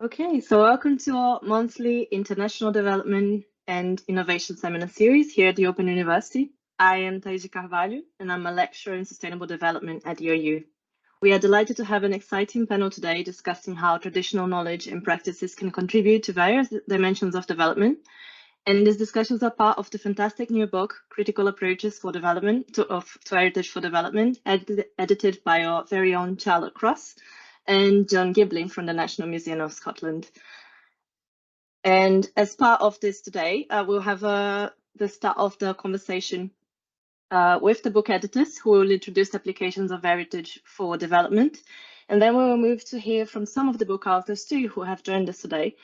Okay, so welcome to our monthly International Development and Innovation Seminar Series here at the Open University. I am Thaís de Carvalho, and I'm a lecturer in Sustainable Development at the OU. We are delighted to have an exciting panel today discussing how traditional knowledge and practices can contribute to various dimensions of development. And these discussions are part of the fantastic new book, Critical Approaches for Development to Heritage for Development, edited by our very own Charlotte Cross and John Giblin from the National Museum of Scotland. And as part of this today, we'll have the start of the conversation with the book editors, who will introduce applications of heritage for development. And then we will move to hear from some of the book authors too, who have joined us today,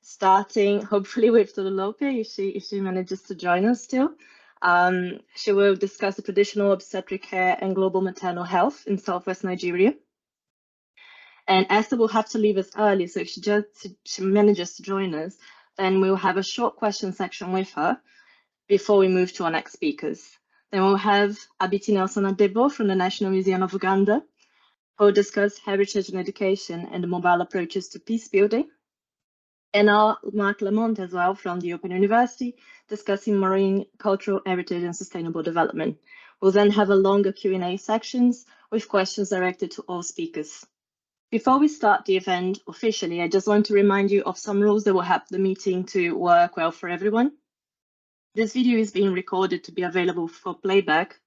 starting hopefully with Tolulope, if she manages to join us still. She will discuss the traditional obstetric care and global maternal health in Southwest Nigeria. And Esther will have to leave us early, so if she manages to join us, then we'll have a short question section with her before we move to our next speakers. Then we'll have Abiti Nelson Adebo from the National Museum of Uganda, who will discuss heritage and education and the mobile approaches to peace building. And our Mark Lamont as well from the Open University, discussing marine cultural heritage and sustainable development. We'll then have a longer Q&A sections with questions directed to all speakers. Before we start the event officially, I just want to remind you of some rules that will help the meeting to work well for everyone. This video is being recorded to be available for playback,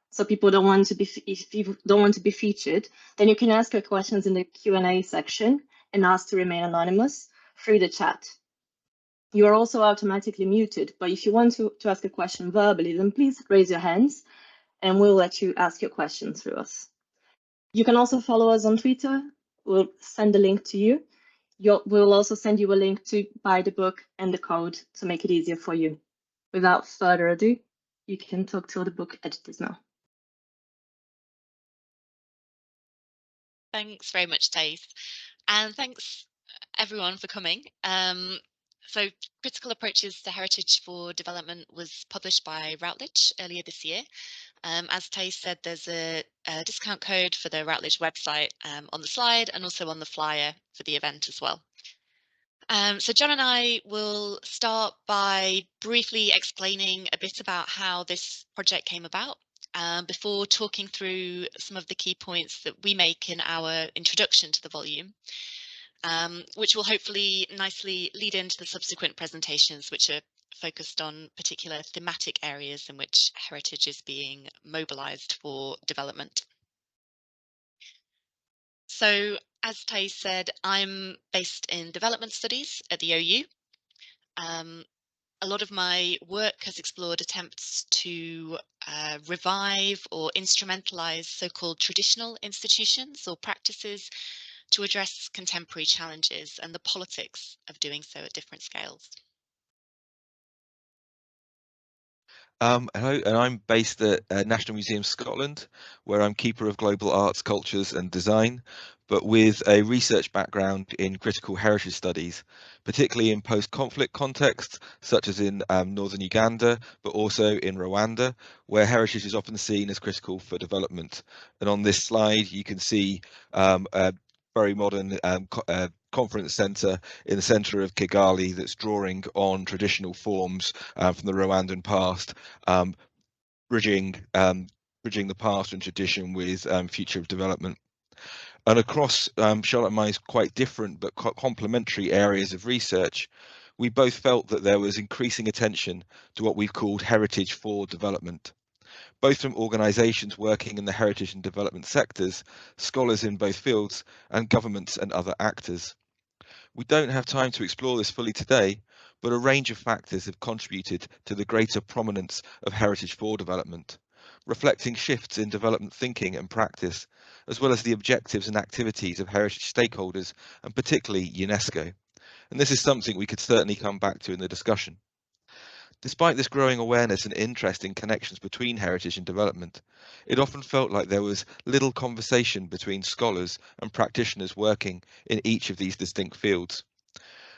so people don't want to be, if you don't want to be featured, then you can ask your questions in the Q&A section and ask to remain anonymous through the chat. You are also automatically muted, but if you want to ask a question verbally, then please raise your hands and we'll let you ask your question through us. You can also follow us on Twitter. We'll send a link to you. We'll also send you a link to buy the book and the code to make it easier for you. Without further ado, you can talk to the book editors now. Thanks very much, Thaís. And thanks everyone for coming. So Critical Approaches to Heritage for Development was published by Routledge earlier this year. As Thaís said, there's a discount code for the Routledge website on the slide and also on the flyer for the event as well. So John and I will start by briefly explaining a bit about how this project came about before talking through some of the key points that we make in our introduction to the volume, which will hopefully nicely lead into the subsequent presentations, which are focused on particular thematic areas in which heritage is being mobilized for development. So, as Thaís said, I'm based in development studies at the OU. A lot of my work has explored attempts to revive or instrumentalize so-called traditional institutions or practices to address contemporary challenges and the politics of doing so at different scales. And I'm based at National Museum Scotland, where I'm Keeper of Global Arts, Cultures and Design, but with a research background in critical heritage studies, particularly in post-conflict contexts, such as in northern Uganda, but also in Rwanda, where heritage is often seen as critical for development. And on this slide, you can see a very modern conference centre in the centre of Kigali that's drawing on traditional forms from the Rwandan past, bridging the past and tradition with future of development. And across Charlotte and I's quite different but complementary areas of research, we both felt that there was increasing attention to what we've called heritage for development, both from organisations working in the heritage and development sectors, scholars in both fields, and governments and other actors. We don't have time to explore this fully today, but a range of factors have contributed to the greater prominence of heritage for development, reflecting shifts in development thinking and practice, as well as the objectives and activities of heritage stakeholders, and particularly UNESCO. And this is something we could certainly come back to in the discussion. Despite this growing awareness and interest in connections between heritage and development, it often felt like there was little conversation between scholars and practitioners working in each of these distinct fields.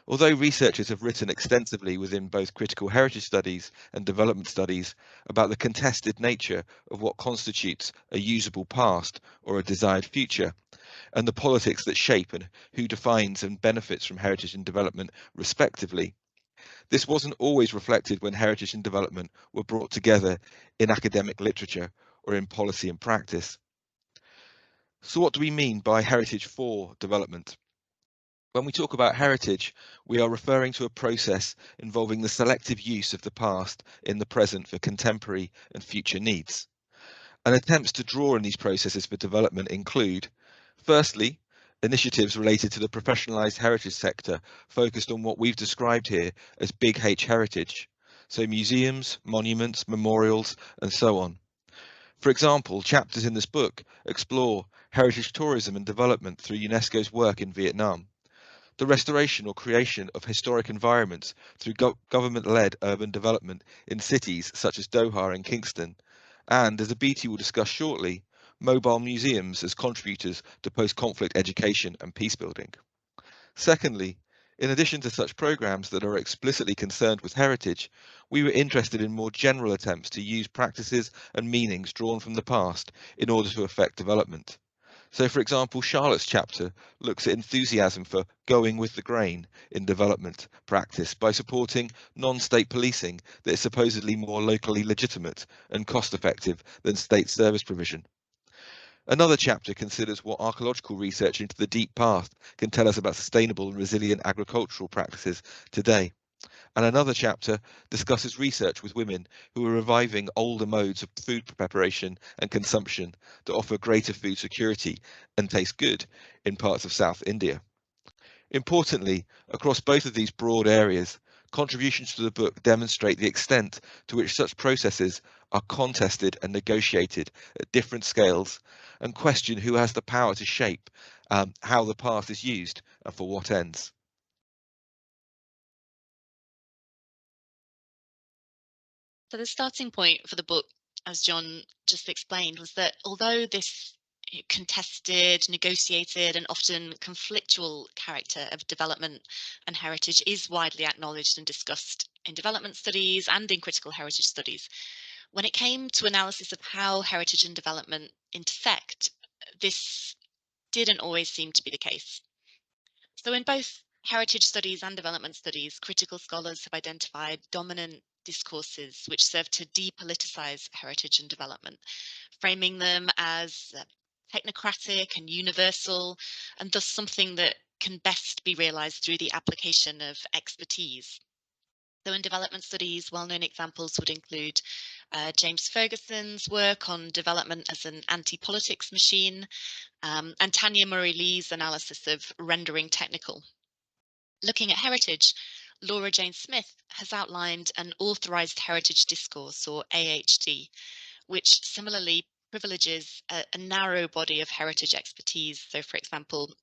Although researchers have written extensively within both critical heritage studies and development studies about the contested nature of what constitutes a usable past or a desired future, and the politics that shape and who defines and benefits from heritage and development respectively, this wasn't always reflected when heritage and development were brought together in academic literature or in policy and practice. So what do we mean by heritage for development? When we talk about heritage, we are referring to a process involving the selective use of the past in the present for contemporary and future needs. And attempts to draw in these processes for development include, firstly, initiatives related to the professionalised heritage sector focused on what we've described here as Big H heritage, so museums, monuments, memorials, and so on. For example, chapters in this book explore heritage tourism and development through UNESCO's work in Vietnam, the restoration or creation of historic environments through government-led urban development in cities such as Doha and Kingston, and, as Abiti will discuss shortly, mobile museums as contributors to post-conflict education and peace building. Secondly, in addition to such programs that are explicitly concerned with heritage, we were interested in more general attempts to use practices and meanings drawn from the past in order to affect development. So, for example, Charlotte's chapter looks at enthusiasm for going with the grain in development practice by supporting non-state policing that is supposedly more locally legitimate and cost-effective than state service provision. Another chapter considers what archaeological research into the deep past can tell us about sustainable and resilient agricultural practices today. And another chapter discusses research with women who are reviving older modes of food preparation and consumption to offer greater food security and taste good in parts of South India. Importantly, across both of these broad areas, contributions to the book demonstrate the extent to which such processes are contested and negotiated at different scales and question who has the power to shape how the past is used and for what ends. So the starting point for the book, as John just explained, was that although this contested, negotiated, and often conflictual character of development and heritage is widely acknowledged and discussed in development studies and in critical heritage studies, when it came to analysis of how heritage and development intersect, this didn't always seem to be the case. So in both heritage studies and development studies, critical scholars have identified dominant discourses which serve to depoliticize heritage and development, framing them as technocratic and universal, and thus something that can best be realized through the application of expertise. So in development studies, well-known examples would include James Ferguson's work on development as an anti-politics machine, and Tanya Murray-Lee's analysis of rendering technical. Looking at heritage, Laura Jane Smith has outlined an authorized heritage discourse, or AHD, which similarly privileges a narrow body of heritage expertise. So, for example,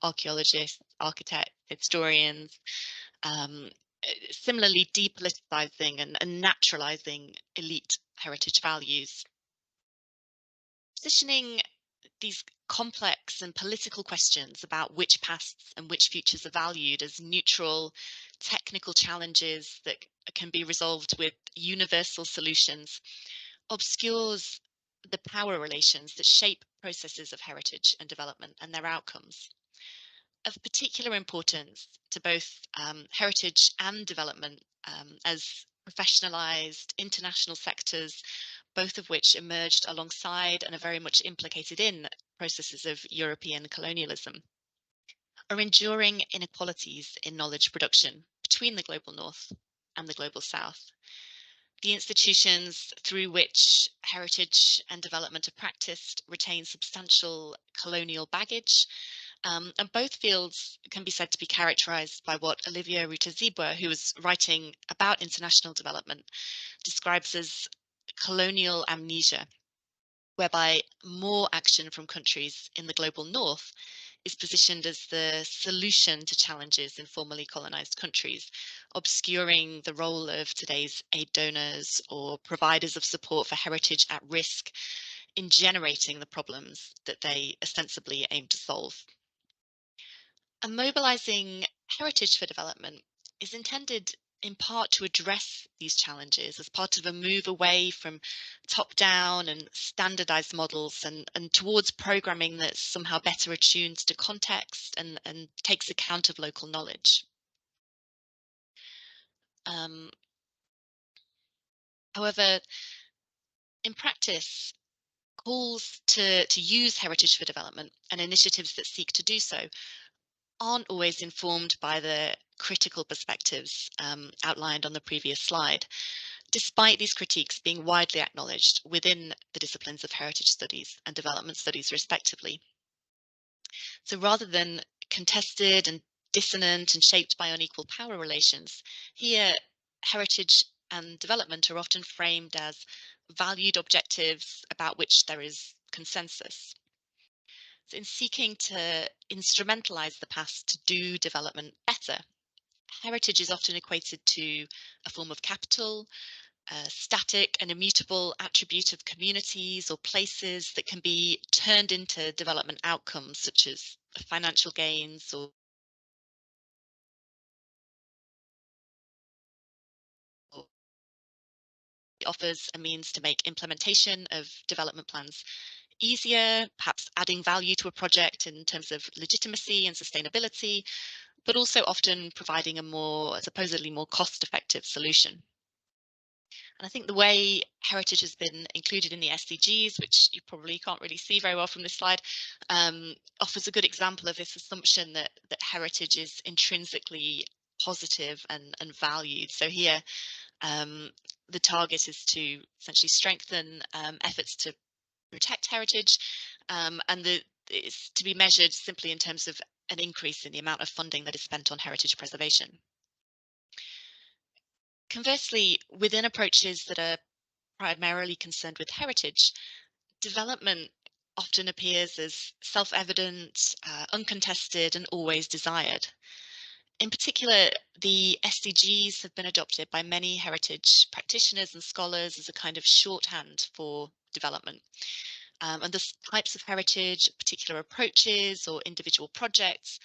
archaeologists, architects, historians, similarly depoliticizing and naturalizing elite heritage values. Positioning these complex and political questions about which pasts and which futures are valued as neutral, technical challenges that can be resolved with universal solutions obscures the power relations that shape processes of heritage and development and their outcomes. Of particular importance to both heritage and development as professionalized international sectors, both of which emerged alongside and are very much implicated in processes of European colonialism, are enduring inequalities in knowledge production between the global north and the global south. The institutions through which heritage and development are practiced retain substantial colonial baggage, and both fields can be said to be characterized by what Olivia Ruta-Zibwa, who was writing about international development, describes as colonial amnesia, whereby more action from countries in the global north is positioned as the solution to challenges in formerly colonized countries, obscuring the role of today's aid donors or providers of support for heritage at risk in generating the problems that they ostensibly aim to solve. And mobilizing heritage for development is intended in part to address these challenges as part of a move away from top-down and standardized models and towards programming that's somehow better attuned to context and takes account of local knowledge. However, in practice, calls to use heritage for development and initiatives that seek to do so aren't always informed by the critical perspectives outlined on the previous slide, despite these critiques being widely acknowledged within the disciplines of heritage studies and development studies respectively. So rather than contested and dissonant and shaped by unequal power relations, here heritage and development are often framed as valued objectives about which there is consensus. So in seeking to instrumentalize the past to do development better, heritage is often equated to a form of capital, a static and immutable attribute of communities or places that can be turned into development outcomes such as financial gains or offers a means to make implementation of development plans easier, perhaps adding value to a project in terms of legitimacy and sustainability, but also often providing a more supposedly more cost-effective solution. And I think the way heritage has been included in the SDGs, which you probably can't really see very well from this slide, offers a good example of this assumption that heritage is intrinsically positive and valued. So here, the target is to essentially strengthen efforts to protect heritage, and it's to be measured simply in terms of an increase in the amount of funding that is spent on heritage preservation. Conversely, within approaches that are primarily concerned with heritage, development often appears as self-evident, uncontested, and always desired. In particular, the SDGs have been adopted by many heritage practitioners and scholars as a kind of shorthand for development. And the types of heritage, particular approaches, or individual projects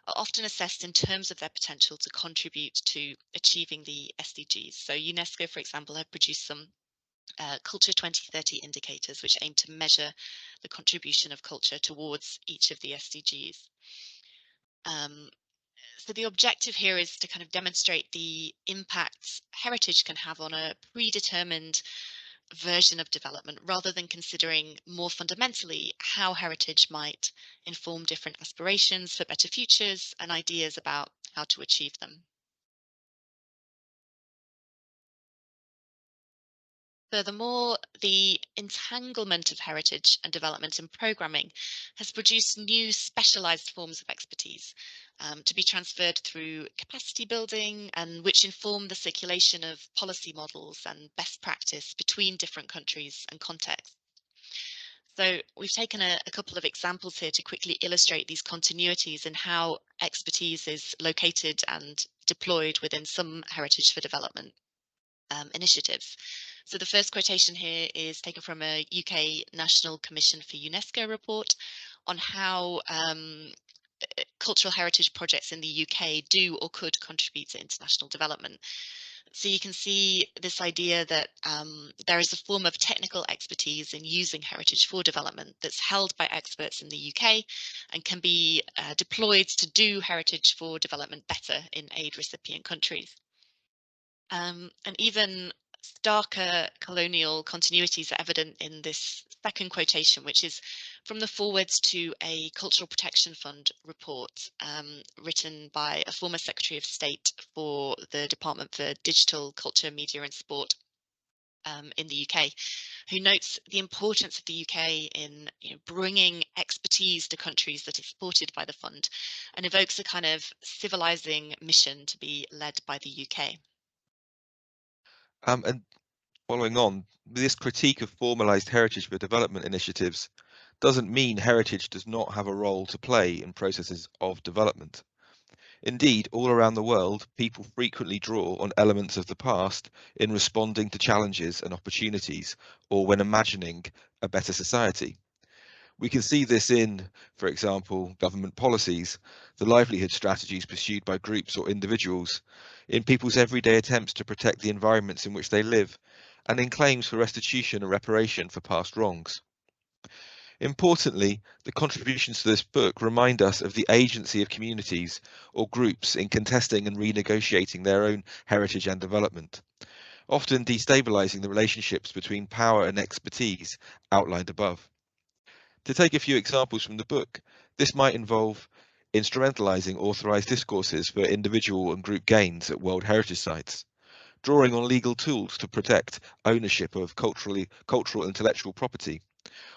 are often assessed in terms of their potential to contribute to achieving the SDGs. So UNESCO, for example, have produced some Culture 2030 indicators, which aim to measure the contribution of culture towards each of the SDGs. So the objective here is to kind of demonstrate the impacts heritage can have on a predetermined version of development, rather than considering more fundamentally how heritage might inform different aspirations for better futures and ideas about how to achieve them. Furthermore, the entanglement of heritage and development and programming has produced new specialized forms of expertise to be transferred through capacity building, and which inform the circulation of policy models and best practice between different countries and contexts. So we've taken a couple of examples here to quickly illustrate these continuities in how expertise is located and deployed within some heritage for development initiatives. So the first quotation here is taken from a UK National Commission for UNESCO report on how cultural heritage projects in the UK do or could contribute to international development. So you can see this idea that there is a form of technical expertise in using heritage for development that's held by experts in the UK and can be deployed to do heritage for development better in aid recipient countries. And even starker colonial continuities are evident in this second quotation, which is from the forwards to a Cultural Protection Fund report written by a former Secretary of State for the Department for Digital, Culture, Media and Sport in the UK, who notes the importance of the UK in bringing expertise to countries that are supported by the fund, and evokes a kind of civilizing mission to be led by the UK. And following on, this critique of formalized heritage for development initiatives doesn't mean heritage does not have a role to play in processes of development. Indeed, all around the world, people frequently draw on elements of the past in responding to challenges and opportunities, or when imagining a better society. We can see this in, for example, government policies, the livelihood strategies pursued by groups or individuals, in people's everyday attempts to protect the environments in which they live, and in claims for restitution and reparation for past wrongs. Importantly, the contributions to this book remind us of the agency of communities or groups in contesting and renegotiating their own heritage and development, often destabilizing the relationships between power and expertise outlined above. To take a few examples from the book, this might involve instrumentalizing authorized discourses for individual and group gains at World Heritage Sites, drawing on legal tools to protect ownership of cultural intellectual property,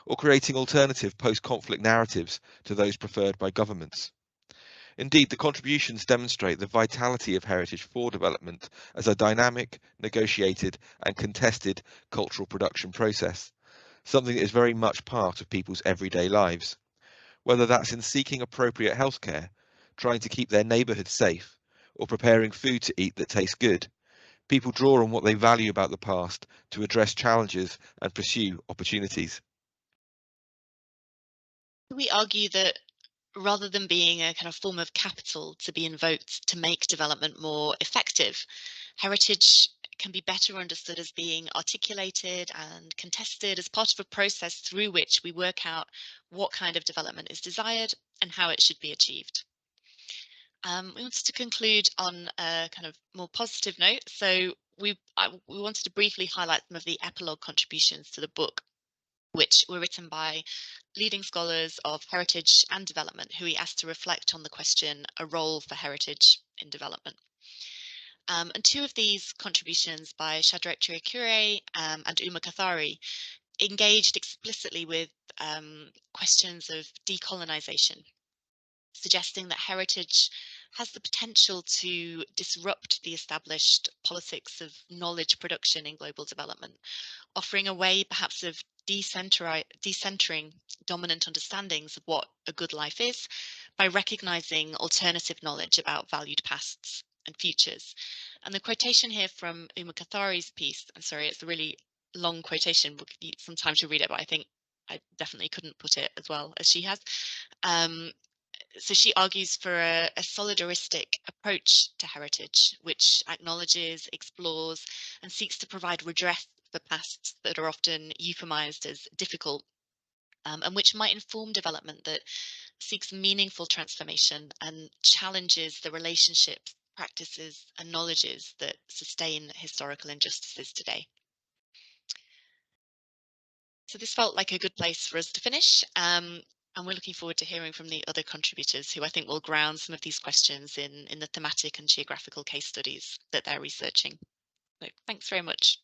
or creating alternative post-conflict narratives to those preferred by governments. Indeed, the contributions demonstrate the vitality of heritage for development as a dynamic, negotiated and contested cultural production process, something that is very much part of people's everyday lives, whether that's in seeking appropriate healthcare, trying to keep their neighbourhood safe, or preparing food to eat that tastes good. People draw on what they value about the past to address challenges and pursue opportunities. We argue that rather than being a kind of form of capital to be invoked to make development more effective, heritage can be better understood as being articulated and contested as part of a process through which we work out what kind of development is desired and how it should be achieved. We wanted to conclude on a kind of more positive note, so we wanted to briefly highlight some of the epilogue contributions to the book, which were written by leading scholars of heritage and development who we asked to reflect on the question, a role for heritage in development. And two of these contributions by Shadrach Chirikure and Uma Kathari engaged explicitly with questions of decolonization, suggesting that heritage has the potential to disrupt the established politics of knowledge production in global development, offering a way perhaps of decentering dominant understandings of what a good life is by recognizing alternative knowledge about valued pasts and futures. And the quotation here from Uma Kathari's piece, I'm sorry, it's a really long quotation, we'll give you some time to read it, but I think I definitely couldn't put it as well as she has. So she argues for a solidaristic approach to heritage, which acknowledges, explores, and seeks to provide redress for pasts that are often euphemized as difficult, and which might inform development that seeks meaningful transformation and challenges the relationships, practices, and knowledges that sustain historical injustices today. So this felt like a good place for us to finish. And we're looking forward to hearing from the other contributors who I think will ground some of these questions in the thematic and geographical case studies that they're researching. So thanks very much.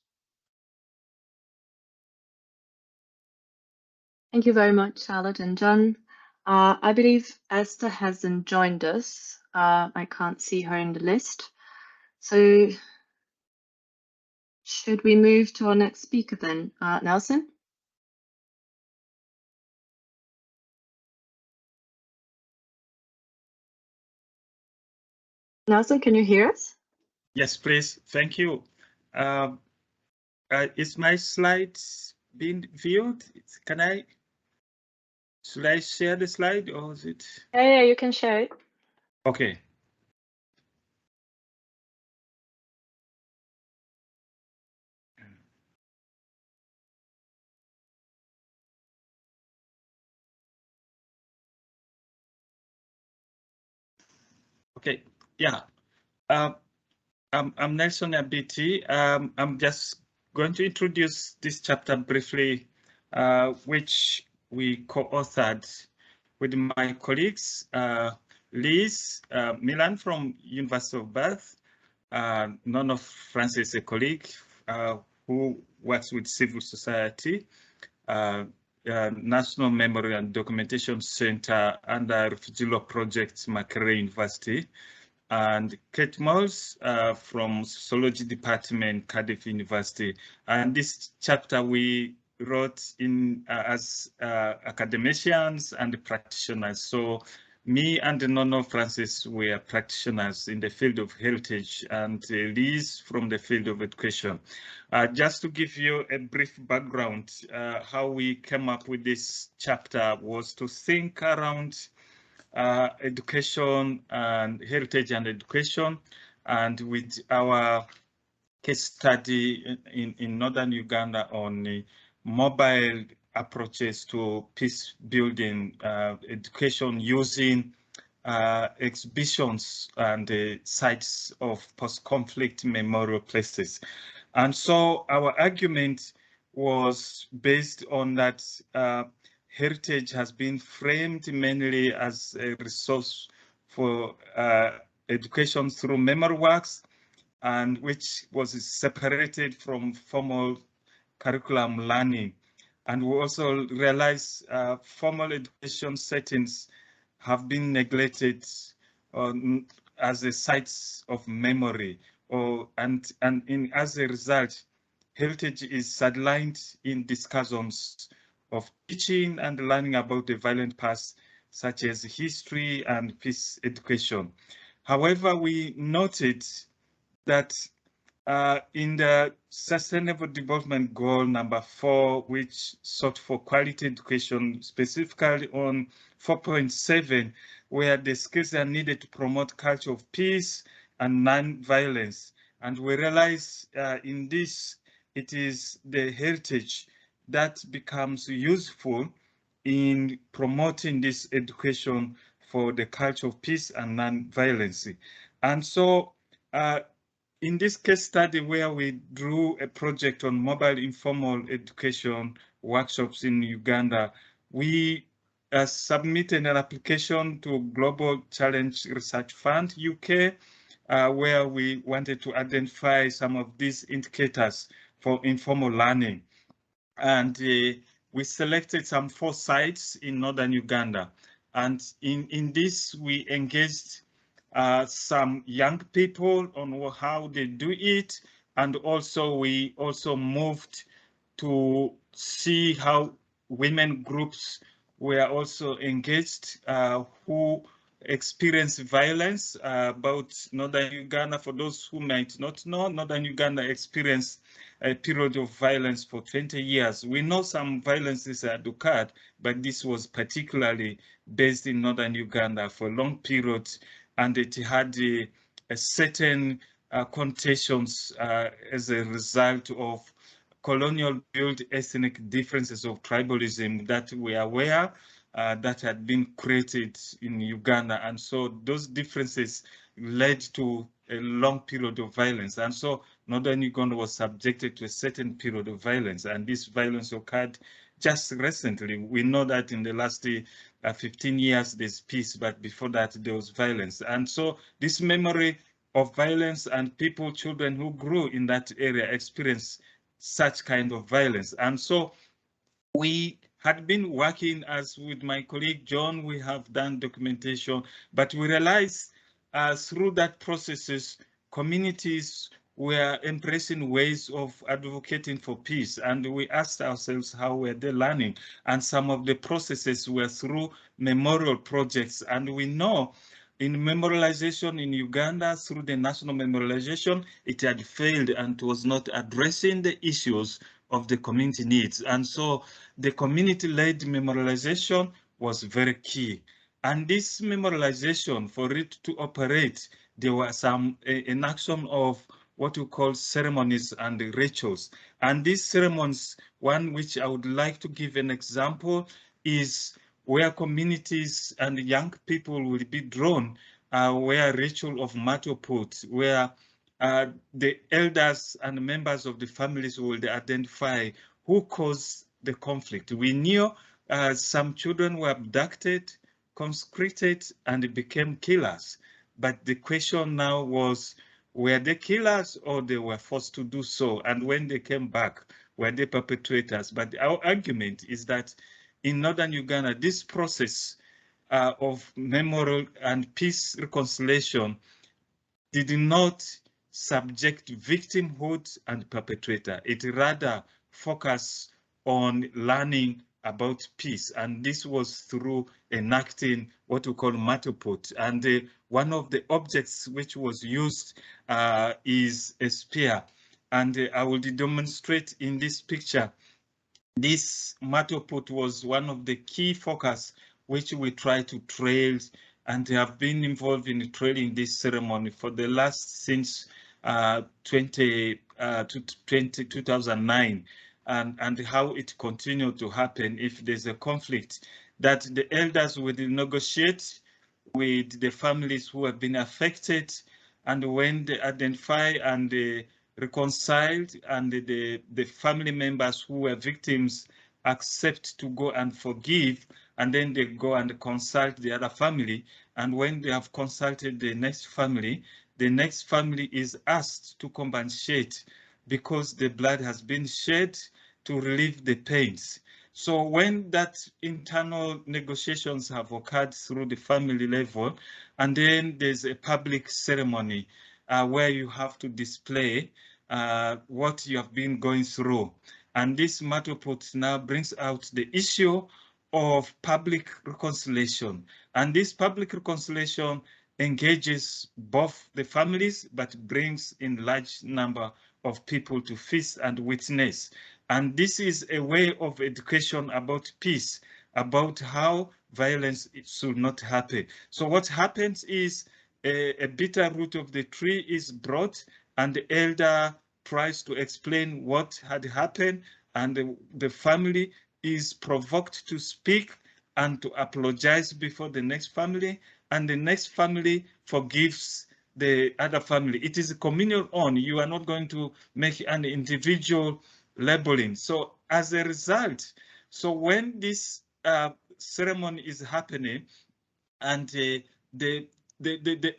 Thank you very much, Charlotte and John. I believe Esther hasn't joined us. I can't see her in the list. So should we move to our next speaker then? Nelson? Nelson, can you hear us? Yes, please. Thank you. Is my slides being viewed? Should I share the slide or is it? Yeah, you can share it. Okay. Okay, yeah. I'm Nelson Abiti. I'm just going to introduce this chapter briefly, which we co-authored with my colleagues, Liz Milan from University of Bath, none of Francis, a colleague who works with civil society, National Memory and Documentation Center under Refugee Law Project, Makerere University, and Kate Moles from Sociology Department, Cardiff University. And this chapter we wrote in as academicians and practitioners. So Me and Nono Francis were practitioners in the field of heritage, and Liz from the field of education. Just to give you a brief background, how we came up with this chapter was to think around education and heritage and education, and with our case study in northern Uganda on mobile approaches to peace building education using exhibitions and sites of post-conflict memorial places. And so our argument was based on that heritage has been framed mainly as a resource for education through memory works, and which was separated from formal curriculum learning. And we also realize formal education settings have been neglected as a sites of memory, as a result, heritage is sidelined in discussions of teaching and learning about the violent past, such as history and peace education. However, we noted that in the Sustainable Development Goal number 4, which sought for quality education, specifically on 4.7, where the skills are needed to promote culture of peace and non-violence. And we realize in this, it is the heritage that becomes useful in promoting this education for the culture of peace and non-violence. And so in this case study where we drew a project on mobile informal education workshops in Uganda, we submitted an application to Global Challenge Research Fund, UK, where we wanted to identify some of these indicators for informal learning. And we selected some 4 sites in northern Uganda. And in this, we engaged some young people on how they do it. And also we also moved to see how women groups were also engaged who experience violence about northern Uganda. For those who might not know, northern Uganda experienced a period of violence for 20 years. We know some violences had occurred, but this was particularly based in northern Uganda for long periods, and it had a certain connotations as a result of colonial built ethnic differences of tribalism that we are aware that had been created in Uganda. And so those differences led to a long period of violence. And so northern Uganda was subjected to a certain period of violence. And this violence occurred just recently. We know that in the last 15 years, there's peace, but before that, there was violence. And so this memory of violence and people, children who grew in that area experienced such kind of violence. And so we had been working, as with my colleague John, we have done documentation, but we realized through that processes, communities were embracing ways of advocating for peace. And we asked ourselves, how were they learning? And some of the processes were through memorial projects. And we know in memorialization in Uganda, through the national memorialization, it had failed and was not addressing the issues of the community needs. And so the community-led memorialization was very key. And this memorialization, for it to operate, there was some enaction of what we call ceremonies and rituals. And these ceremonies, one which I would like to give an example is where communities and young people will be drawn, where ritual of matoput, where the elders and members of the families will identify who caused the conflict. We knew some children were abducted, conscripted, and became killers. But the question now was, were they killers or they were forced to do so? And when they came back, were they perpetrators? But our argument is that in northern Uganda, this process of memorial and peace reconciliation did not subject victimhood and perpetrator. It rather focused on learning about peace, and this was through enacting what we call matoput. And one of the objects which was used is a spear, and I will demonstrate in this picture. This matoput was one of the key focus which we try to trail, and have been involved in trailing this ceremony for the last since 2009, and how it continued to happen if there's a conflict, that the elders will negotiate with the families who have been affected, and when they identify and reconciled, and the family members who were victims accept to go and forgive, and then they go and consult the other family, and when they have consulted the next family is asked to compensate because the blood has been shed, to relieve the pains. So when that internal negotiations have occurred through the family level, and then there's a public ceremony where you have to display what you have been going through. And this matoput now brings out the issue of public reconciliation. And this public reconciliation engages both the families, but brings in large number of people to feast and witness. And this is a way of education about peace, about how violence should not happen. So what happens is a bitter root of the tree is brought, and the elder tries to explain what had happened, and the family is provoked to speak and to apologize before the next family, and the next family forgives the other family. It is a communal on. You are not going to make an individual labeling. So as a result, so when this ceremony is happening, and the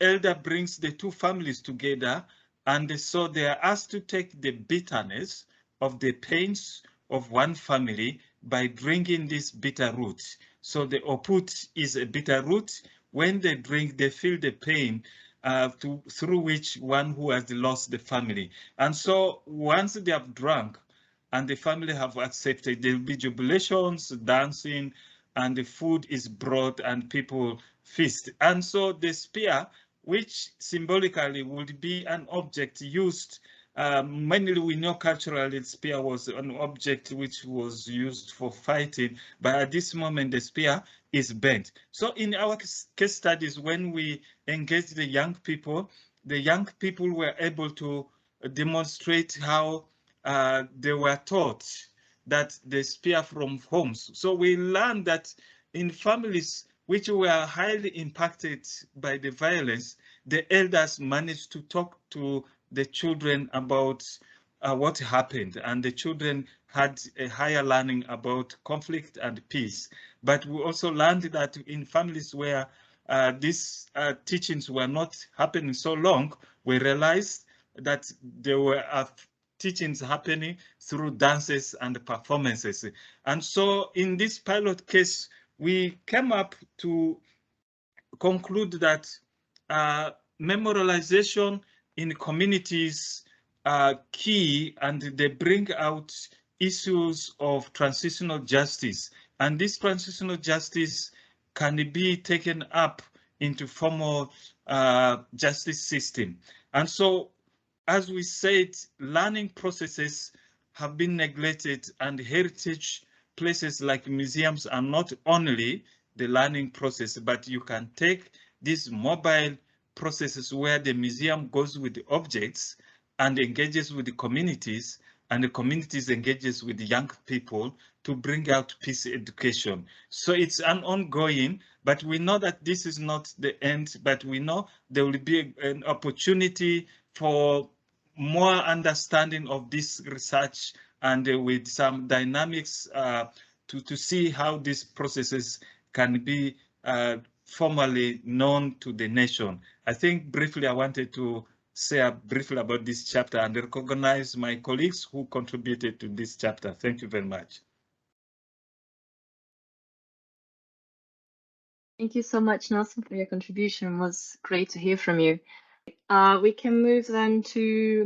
elder brings the two families together, and so they are asked to take the bitterness of the pains of one family by drinking this bitter root. So the oput is a bitter root. When they drink, they feel the pain through which one who has lost the family. And so once they have drunk and the family have accepted, there will be jubilations, dancing, and the food is brought and people feast. And so the spear, which symbolically would be an object used, mainly we know culturally spear was an object which was used for fighting, but at this moment the spear is bent. So in our case studies, when we engage the young people were able to demonstrate how they were taught that they spear from homes. So we learned that in families which were highly impacted by the violence, the elders managed to talk to the children about what happened, and the children had a higher learning about conflict and peace. But we also learned that in families where these teachings were not happening so long, we realized that there were teachings happening through dances and performances. And so in this pilot case, we came up to conclude that memorialization in communities are key, and they bring out issues of transitional justice. And this transitional justice can be taken up into formal justice system. And so, as we said, learning processes have been neglected, and heritage places like museums are not only the learning process, but you can take these mobile processes where the museum goes with the objects and engages with the communities, and the communities engages with the young people to bring out peace education. So it's an ongoing, but we know that this is not the end, but we know there will be an opportunity for more understanding of this research, and with some dynamics to see how these processes can be formally known to the nation. I think briefly I wanted to say briefly about this chapter and recognize my colleagues who contributed to this chapter. Thank you very much. Thank you so much, Nelson, for your contribution. It was great to hear from you. We can move then to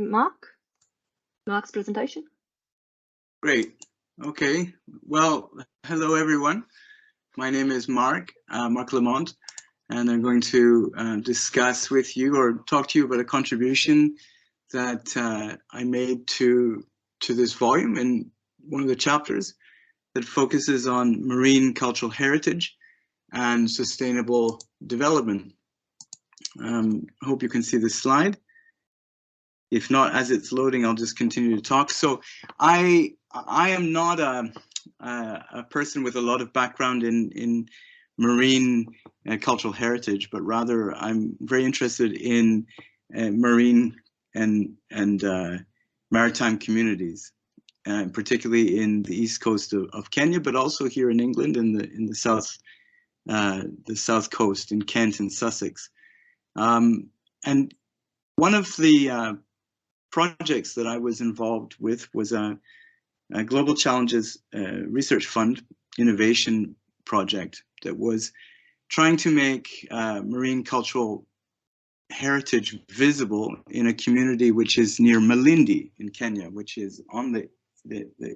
Mark's presentation. Great. Okay. Well, Hello, everyone. My name is Mark Lamont, and I'm going to discuss with you or talk to you about a contribution that I made to this volume in one of the chapters that focuses on marine cultural heritage and sustainable development. I hope you can see this slide. If not, as it's loading, I'll just continue to talk. So I am not a person with a lot of background in marine cultural heritage, but rather I'm very interested in marine and maritime communities, particularly in the east coast of Kenya, but also here in England in the south coast in Kent and Sussex. And one of the projects that I was involved with was a Global Challenges Research Fund innovation project that was trying to make marine cultural heritage visible in a community which is near Malindi in Kenya, which is on the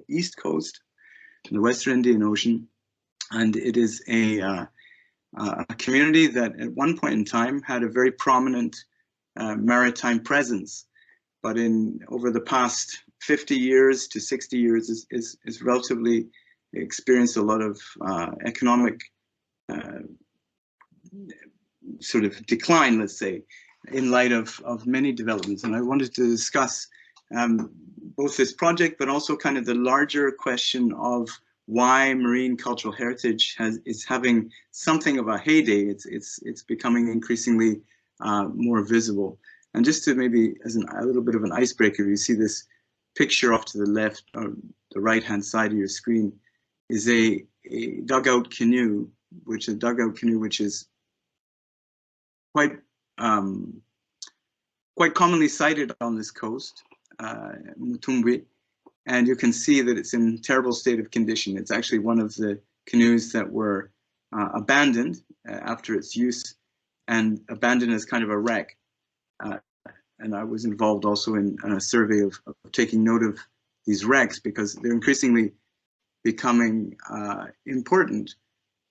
east coast, in the Western Indian Ocean. And it is a community that at one point in time had a very prominent maritime presence, but over the past 50 years to 60 years is relatively experienced a lot of economic sort of decline, let's say, in light of many developments. And I wanted to discuss both this project, but also kind of the larger question of why marine cultural heritage is having something of a heyday. It's becoming increasingly more visible. And just to maybe as a little bit of an icebreaker, you see this picture off to the left or the right-hand side of your screen is a dugout canoe, which is quite commonly sighted on this coast, Mutumbwe, and you can see that it's in terrible state of condition. It's actually one of the canoes that were abandoned after its use and abandoned as kind of a wreck. And I was involved also in a survey of taking note of these wrecks because they're increasingly becoming important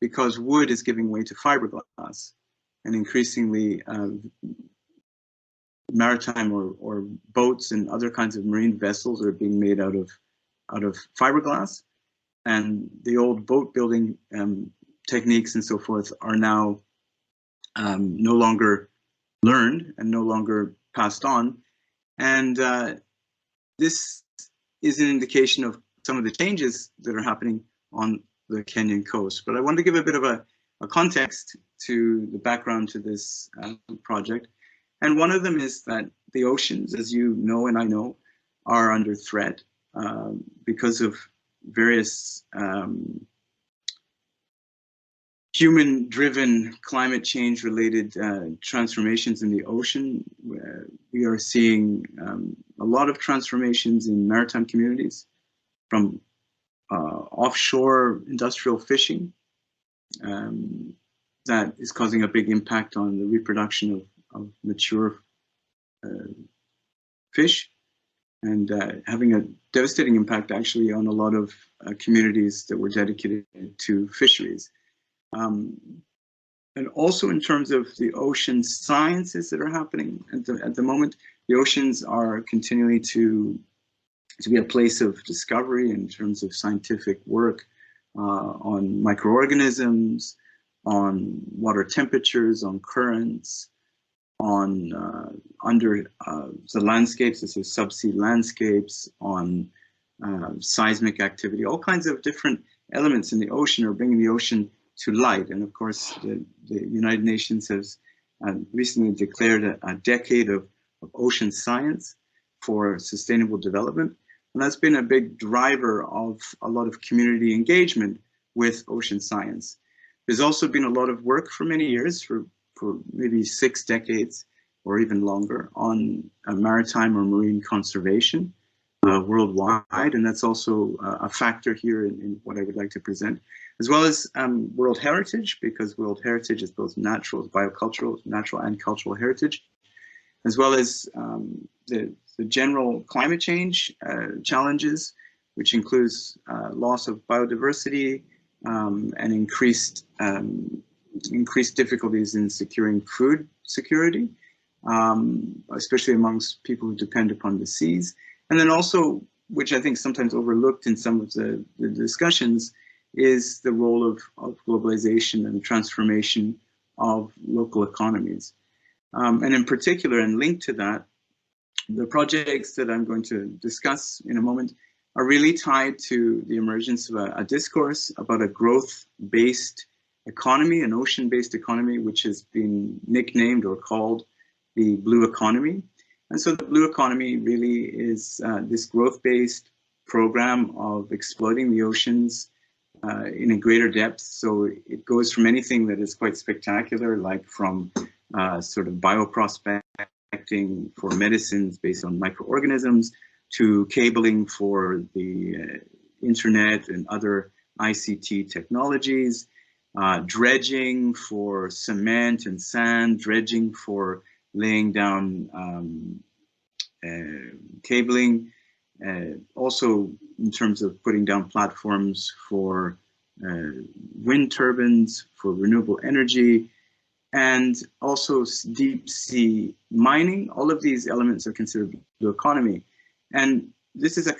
because wood is giving way to fiberglass, and increasingly maritime or boats and other kinds of marine vessels are being made out of fiberglass, and the old boat building techniques and so forth are now no longer learned and no longer passed on. And this is an indication of some of the changes that are happening on the Kenyan coast. But I want to give a bit of a context to the background to this project. And one of them is that the oceans, as you know and I know, are under threat because of various human-driven climate change-related transformations in the ocean. We are seeing a lot of transformations in maritime communities, from offshore industrial fishing that is causing a big impact on the reproduction of mature fish, and having a devastating impact actually on a lot of communities that were dedicated to fisheries. And also in terms of the ocean sciences that are happening at the moment, the oceans are continuing to be a place of discovery in terms of scientific work on microorganisms, on water temperatures, on currents, on under the landscapes, this is subsea landscapes, on seismic activity, all kinds of different elements in the ocean are bringing the ocean to light. And of course, the United Nations has recently declared a decade of ocean science for sustainable development. And that's been a big driver of a lot of community engagement with ocean science. There's also been a lot of work for many years, for maybe 6 decades or even longer, on maritime or marine conservation worldwide. And that's also a factor here in what I would like to present, as well as World Heritage, because World Heritage is both natural, biocultural, natural and cultural heritage, as well as the general climate change challenges, which includes loss of biodiversity, and increased difficulties in securing food security, especially amongst people who depend upon the seas. And then also, which I think sometimes overlooked in some of the discussions, is the role of globalization and transformation of local economies. And in particular, and linked to that, the projects that I'm going to discuss in a moment are really tied to the emergence of a discourse about a growth-based economy, an ocean-based economy, which has been nicknamed or called the blue economy. And so the blue economy really is this growth-based program of exploiting the oceans in a greater depth. So it goes from anything that is quite spectacular, like from sort of bioprospecting for medicines based on microorganisms, to cabling for the internet and other ICT technologies, dredging for cement and sand, dredging for laying down cabling, also in terms of putting down platforms for wind turbines, for renewable energy, and also deep sea mining. All of these elements are considered blue economy. And this is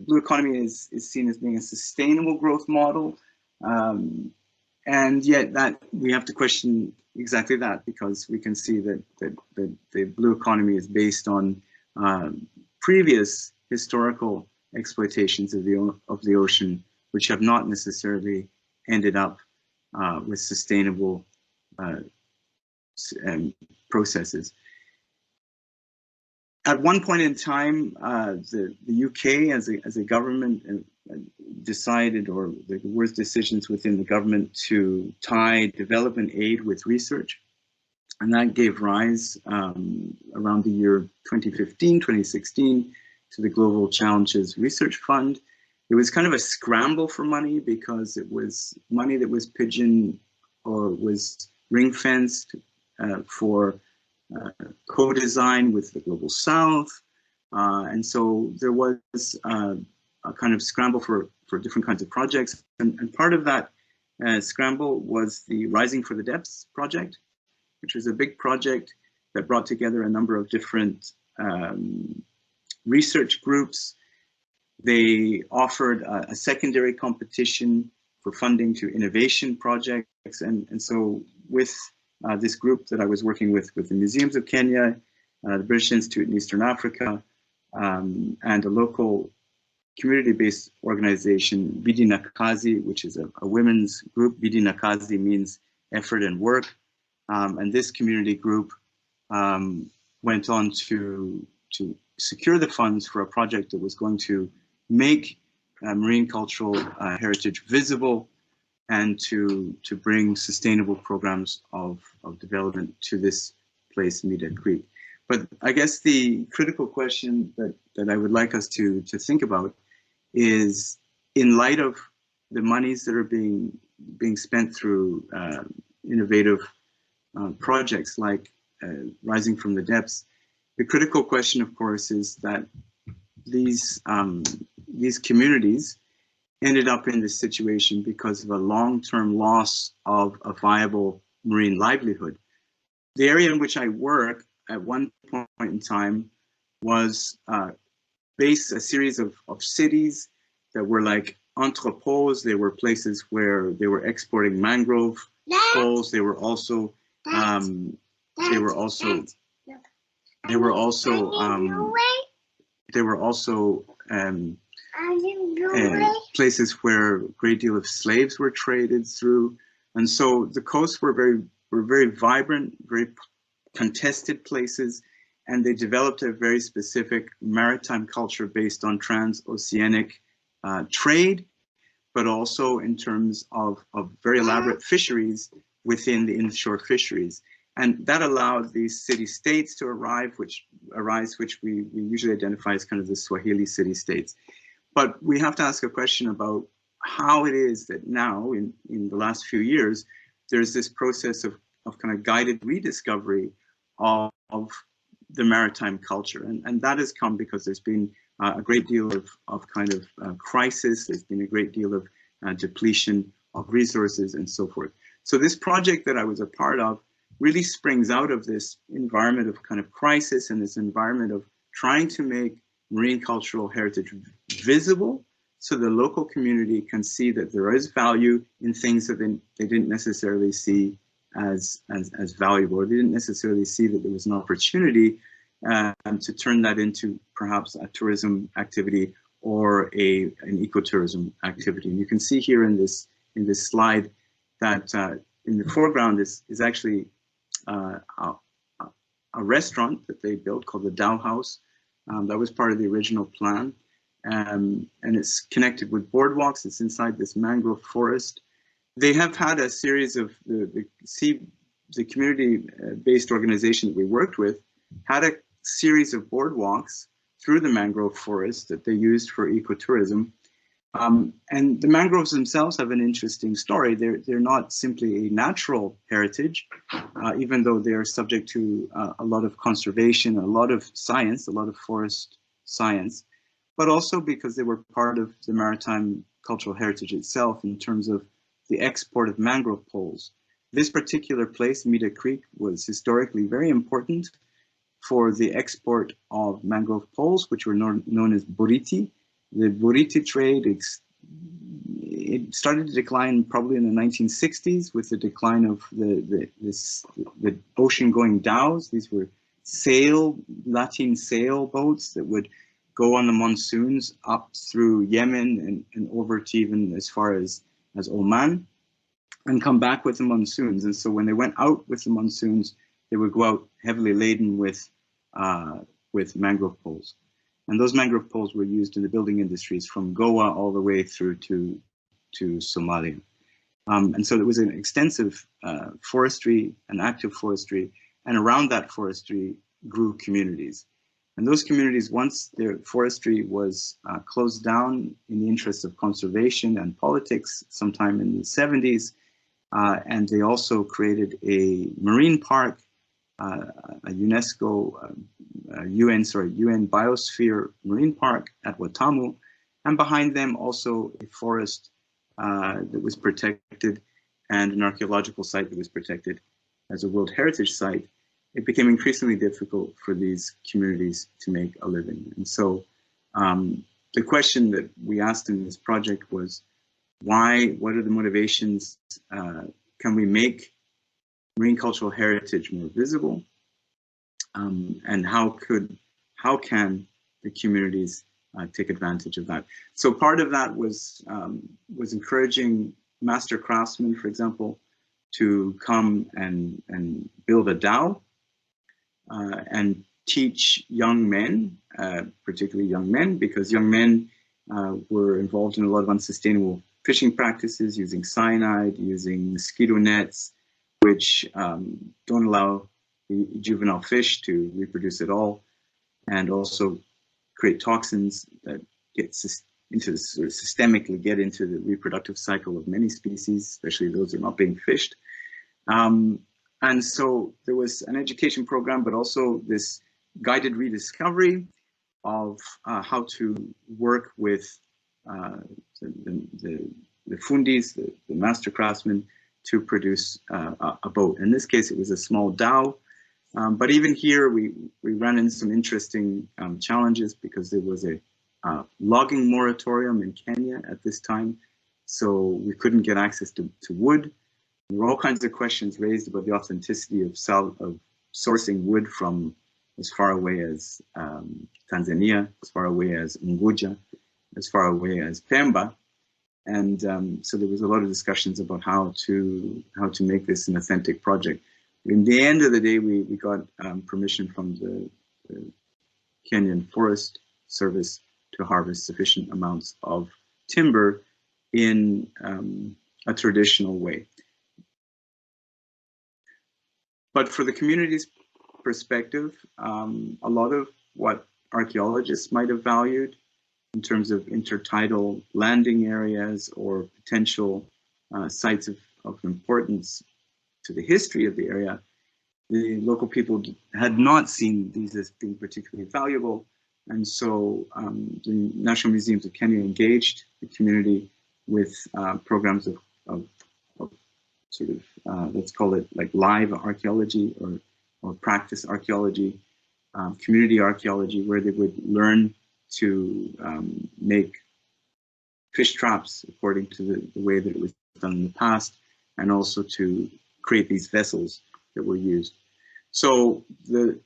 blue economy is seen as being a sustainable growth model. And yet that we have to question exactly that, because we can see that the blue economy is based on previous historical exploitations of the ocean, which have not necessarily ended up with sustainable processes. At one point in time, the UK as a government decided, or there were decisions within the government to tie development aid with research. And that gave rise around the year 2015, 2016 to the Global Challenges Research Fund. It was kind of a scramble for money because it was money that was was ring-fenced for co-design with the Global South. And so there was a kind of scramble for different kinds of projects. And part of that scramble was the Rising for the Depths project, which was a big project that brought together a number of different research groups. They offered a secondary competition for funding to innovation projects. And so with this group that I was working with the Museums of Kenya, the British Institute in Eastern Africa, and a local community-based organization, Bidii na Kazi, which is a women's group. Bidii na Kazi means effort and work. And this community group went on to secure the funds for a project that was going to make marine cultural heritage visible and to bring sustainable programs of development to this place, Meadow Creek. But I guess the critical question that I would like us to think about is, in light of the monies that are being spent through innovative projects like Rising from the Depths, the critical question, of course, is that these communities ended up in this situation because of a long-term loss of a viable marine livelihood. The area in which I work at one point in time was a series of cities that were like entrepôts. They were places where they were exporting mangrove poles. They were also places where a great deal of slaves were traded through. And so the coasts were very vibrant, very contested places, and they developed a very specific maritime culture based on transoceanic trade, but also in terms of very elaborate fisheries within the inshore fisheries. And that allowed these city-states to arise, which we usually identify as kind of the Swahili city-states. But we have to ask a question about how it is that now, in the last few years, there's this process of kind of guided rediscovery of the maritime culture. And that has come because there's been a great deal of kind of crisis. There's been a great deal of depletion resources and so forth. So this project that I was a part of really springs out of this environment of kind of crisis and this environment of trying to make marine cultural heritage visible so the local community can see that there is value in things that they didn't necessarily see as valuable, or they didn't necessarily see that there was an opportunity to turn that into perhaps a tourism activity or an ecotourism activity. And you can see here in this slide that in the foreground is actually a restaurant that they built called the Dow House. That was part of the original plan. And it's connected with boardwalks. It's inside this mangrove forest. They have had a series of the community-based organization that we worked with had a series of boardwalks through the mangrove forest that they used for ecotourism. And the mangroves themselves have an interesting story. They're not simply a natural heritage, even though they are subject to a lot of conservation, a lot of science, a lot of forest science, but also because they were part of the maritime cultural heritage itself in terms of the export of mangrove poles. This particular place, Mida Creek, was historically very important for the export of mangrove poles, which were known as buriti. The buriti trade, it started to decline probably in the 1960s with the decline of the ocean-going dhows. These were Latin sail boats that would go on the monsoons up through Yemen and over to even as far as Oman, and come back with the monsoons. And so when they went out with the monsoons, they would go out heavily laden with mangrove poles. And those mangrove poles were used in the building industries from Goa all the way through to Somalia. And so there was an extensive forestry, an active forestry, and around that forestry grew communities. And those communities, once their forestry was closed down in the interests of conservation and politics sometime in the 70s, and they also created a marine park, a UNESCO, UN Biosphere Marine Park at Watamu, and behind them also a forest that was protected and an archaeological site that was protected as a World Heritage Site. It became increasingly difficult for these communities to make a living. And so the question that we asked in this project was, what are the motivations? Can we make marine cultural heritage more visible? And how can the communities take advantage of that? So part of that was encouraging master craftsmen, for example, to come and build a dhow and teach young men, particularly young men, because young men were involved in a lot of unsustainable fishing practices, using cyanide, using mosquito nets, which don't allow the juvenile fish to reproduce at all, and also create toxins that systemically get into the reproductive cycle of many species, especially those that are not being fished. And so there was an education program, but also this guided rediscovery of how to work with the fundis, the master craftsmen, to produce a boat. In this case, it was a small dhow. But even here, we ran into some interesting challenges because there was a logging moratorium in Kenya at this time. So we couldn't get access to wood. There were all kinds of questions raised about the authenticity of sourcing wood from as far away as Tanzania, as far away as Unguja, as far away as Pemba. And so there was a lot of discussions about how to make this an authentic project. In the end of the day, we got permission from the Kenyan Forest Service to harvest sufficient amounts of timber in a traditional way. But for the community's perspective, a lot of what archaeologists might have valued in terms of intertidal landing areas or potential sites of importance to the history of the area, the local people had not seen these as being particularly valuable. And so the National Museums of Kenya engaged the community with programs of sort of, let's call it like live archaeology or practice archaeology, community archaeology, where they would learn to make fish traps according to the way that it was done in the past, and also to create these vessels that were used. So the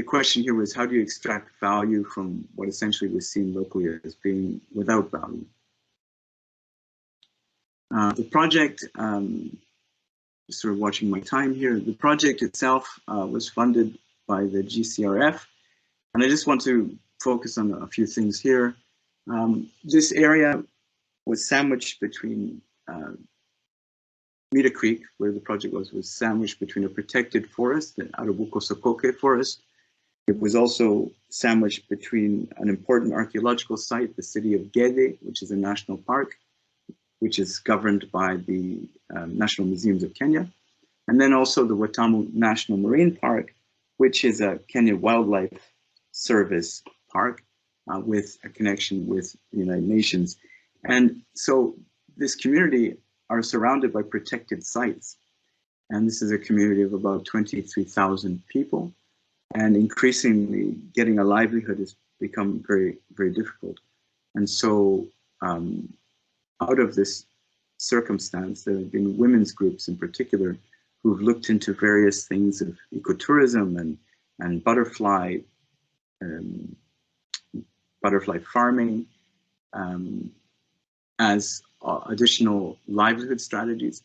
question here was, how do you extract value from what essentially was seen locally as being without value? The project, sort of watching my time here, the project itself was funded by the GCRF, and I just want to focus on a few things here. This area was sandwiched between Mita Creek, where the project was sandwiched between a protected forest, the Arabuko-Sokoke forest. It was also sandwiched between an important archaeological site, the city of Gede, which is a national park, which is governed by the National Museums of Kenya, and then also the Watamu National Marine Park, which is a Kenya Wildlife Service park with a connection with the United Nations. And so this community are surrounded by protected sites. And this is a community of about 23,000 people. And increasingly getting a livelihood has become very, very difficult. And so out of this circumstance, there have been women's groups in particular who've looked into various things of ecotourism and butterfly farming as additional livelihood strategies.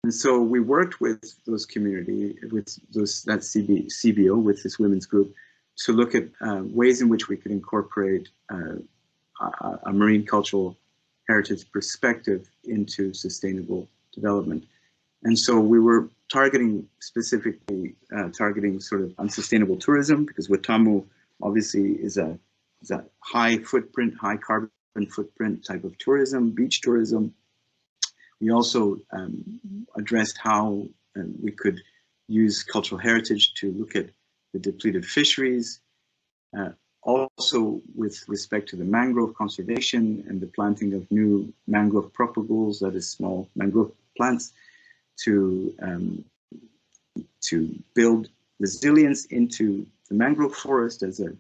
And so we worked with those community, with that CBO, with this women's group, to look at ways in which we could incorporate a marine cultural heritage perspective into sustainable development. And so we were specifically targeting sort of unsustainable tourism, because Watamu obviously is a high footprint, high carbon footprint type of tourism, beach tourism. We also addressed how we could use cultural heritage to look at the depleted fisheries, also with respect to the mangrove conservation and the planting of new mangrove propagules, that is small mangrove plants, to build resilience into the mangrove forest as a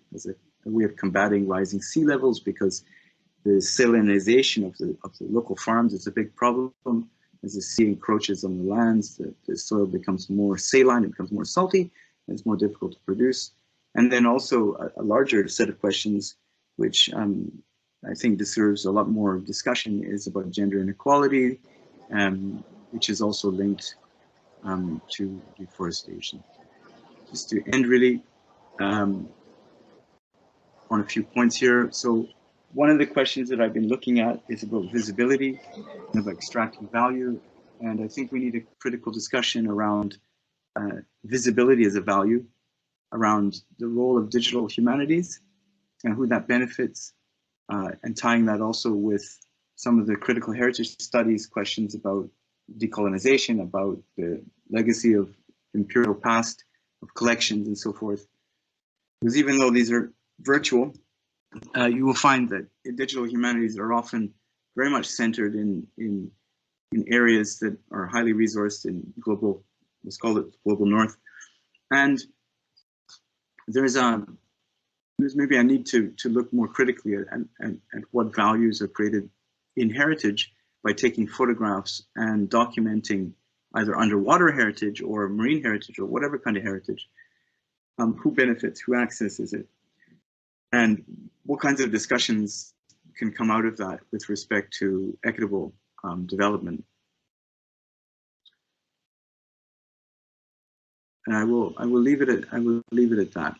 way of combating rising sea levels, because the salinization of the local farms is a big problem. As the sea encroaches on the lands, the soil becomes more saline, it becomes more salty, and it's more difficult to produce. And then also a larger set of questions, which I think deserves a lot more discussion, is about gender inequality, which is also linked to deforestation. Just to end really on a few points here. So one of the questions that I've been looking at is about visibility and about extracting value. And I think we need a critical discussion around visibility as a value, around the role of digital humanities and who that benefits, and tying that also with some of the critical heritage studies questions about decolonization, about the legacy of imperial past, of collections and so forth. Because even though these are virtual, you will find that digital humanities are often very much centered in areas that are highly resourced in global, let's call it global north. And there's maybe a need to look more critically at what values are created in heritage by taking photographs and documenting either underwater heritage or marine heritage or whatever kind of heritage. Who benefits, who accesses it, and what kinds of discussions can come out of that with respect to equitable development. And I will leave it at that.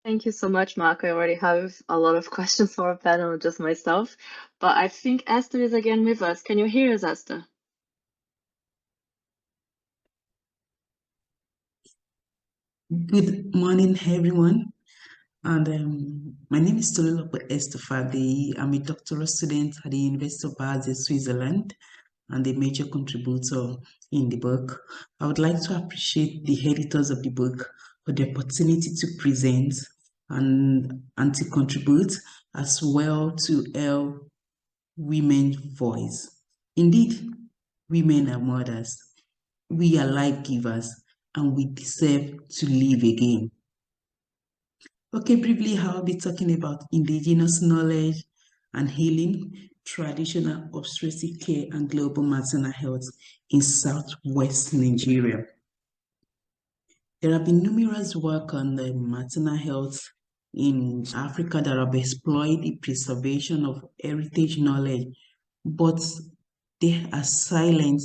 Thank you so much, Mark. I already have a lot of questions for our panel, just myself, but I think Esther is again with us. Can you hear us, Esther? Good morning, everyone. And my name is Tolulope Esther Fadeyi. I'm a doctoral student at the University of Basel, Switzerland, and a major contributor in the book. I would like to appreciate the editors of the book for the opportunity to present and to contribute as well to help women's voice. Indeed, women are mothers, we are life givers, and we deserve to live again. Okay, briefly, I'll be talking about indigenous knowledge and healing, traditional obstetric care, and global maternal health in Southwest Nigeria. There have been numerous work on the maternal health in Africa that have explored the preservation of heritage knowledge, but they are silent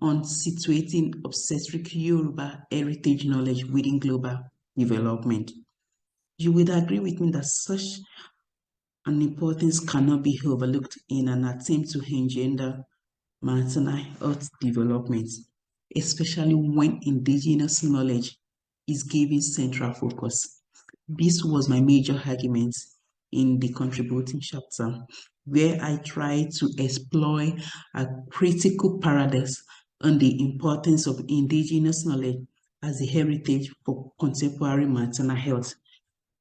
on situating obstetric Yoruba heritage knowledge within global development. You would agree with me that such an importance cannot be overlooked in an attempt to engender maternal health development, especially when indigenous knowledge is given central focus. This was my major argument in the contributing chapter, where I tried to explore a critical paradox on the importance of indigenous knowledge as a heritage for contemporary maternal health.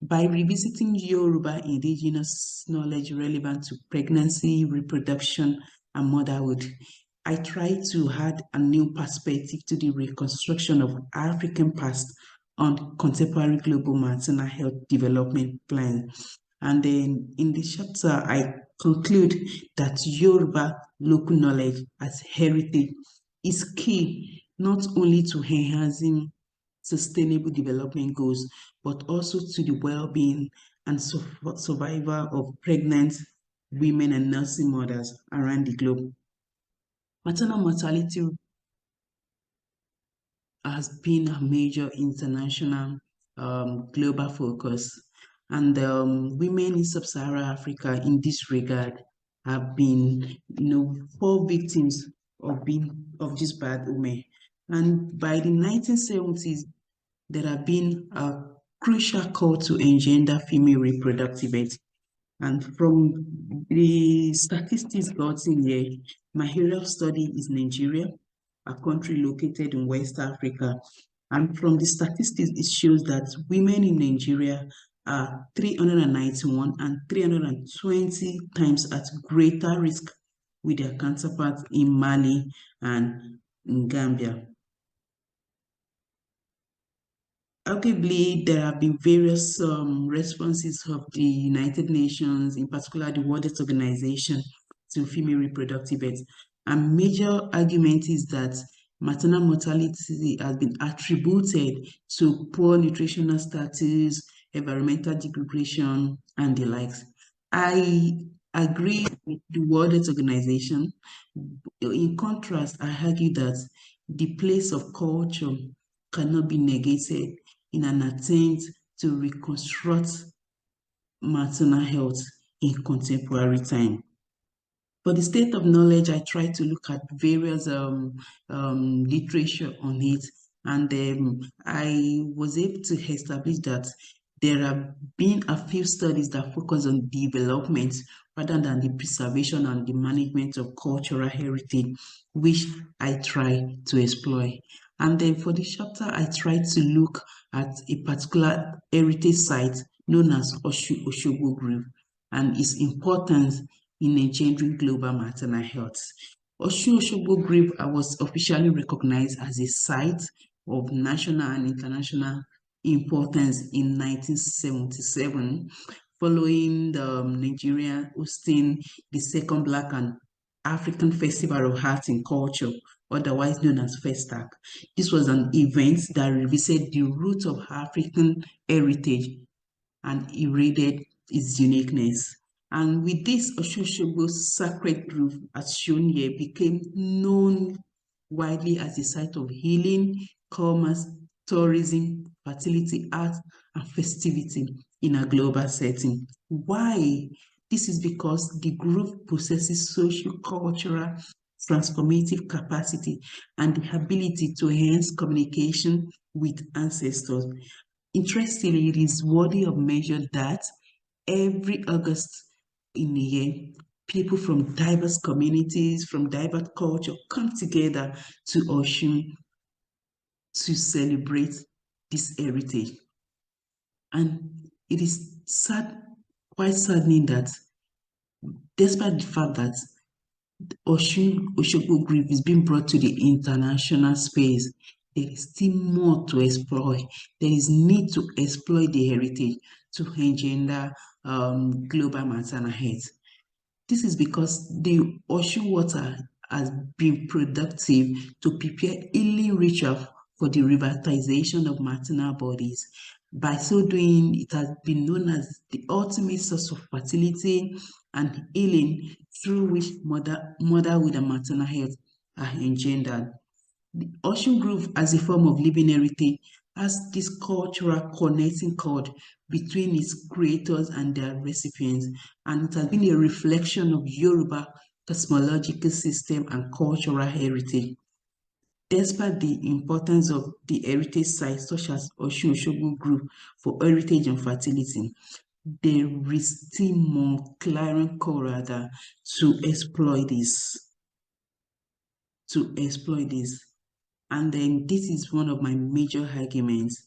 By revisiting Yoruba indigenous knowledge relevant to pregnancy, reproduction, and motherhood, I tried to add a new perspective to the reconstruction of African past on contemporary global maternal health development plan. And then in this chapter, I conclude that Yoruba local knowledge as heritage is key not only to enhancing sustainable development goals, but also to the well-being and survival of pregnant women and nursing mothers around the globe. Maternal mortality has been a major international global focus, and women in sub-Saharan Africa in this regard have been, poor victims of this bad omen. And by the 1970s, there have been a crucial call to engender female reproductive health. And from the statistics gotten here, my area of study is Nigeria, a country located in West Africa. And from the statistics, it shows that women in Nigeria are 391 and 320 times at greater risk with their counterparts in Mali and in Gambia. Arguably, there have been various responses of the United Nations, in particular the World Health Organization, to female reproductive health. And major argument is that maternal mortality has been attributed to poor nutritional status, environmental degradation, and the likes. I agree with the World Health Organization. In contrast, I argue that the place of culture cannot be negated in an attempt to reconstruct maternal health in contemporary time. For the state of knowledge, I tried to look at various literature on it, and I was able to establish that there have been a few studies that focus on development rather than the preservation and the management of cultural heritage, which I try to explore. And then for this chapter, I tried to look at a particular heritage site known as Osogbo Grove and its importance in engendering global maternal health. Osogbo Grove was officially recognized as a site of national and international importance in 1977, following the Nigeria hosting the second Black and African Festival of Arts and Culture, otherwise known as FESTAC. This was an event that revisited the roots of African heritage and irradiated its uniqueness. And with this, Osogbo Sacred Grove, as shown here, became known widely as a site of healing, commerce, tourism, fertility, art, and festivity in a global setting. Why? This is because the grove possesses socio-cultural transformative capacity and the ability to enhance communication with ancestors. Interestingly, it is worthy of mention that every August in a year, people from diverse communities, from diverse culture come together to Osun to celebrate this heritage. And it is sad quite saddening that despite the fact that Oshogbo grief is being brought to the international space, there is still more to explore. There is need to exploit the heritage to engender global maternal health. This is because the ocean water has been productive to prepare healing ritual for the revitalization of maternal bodies. By so doing, it has been known as the ultimate source of fertility and healing through which motherhood and maternal health are engendered. The ocean grove as a form of living heritage has this cultural connecting cord between its creators and their recipients, and it has been a reflection of Yoruba cosmological system and cultural heritage. Despite the importance of the heritage sites such as Osun Osogbo Grove for heritage and fertility, there is still more clarion call rather to exploit this. And then this is one of my major arguments.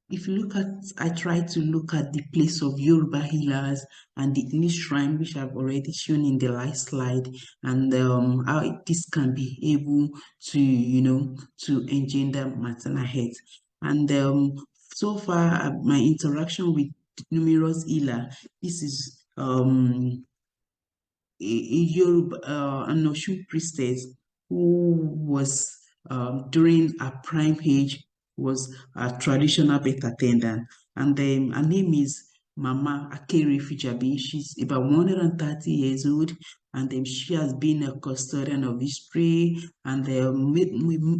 If you look at, I try to look at the place of Yoruba healers and the English shrine, which I've already shown in the last slide, and how this can be able to, to engender maternal health. And so far, my interaction with numerous healers, this is a Yoruba, an Osun priestess who was during her prime age was a traditional birth attendant, and her name is Mama Akere Fijabi. She's about 130 years old, and she has been a custodian of history, and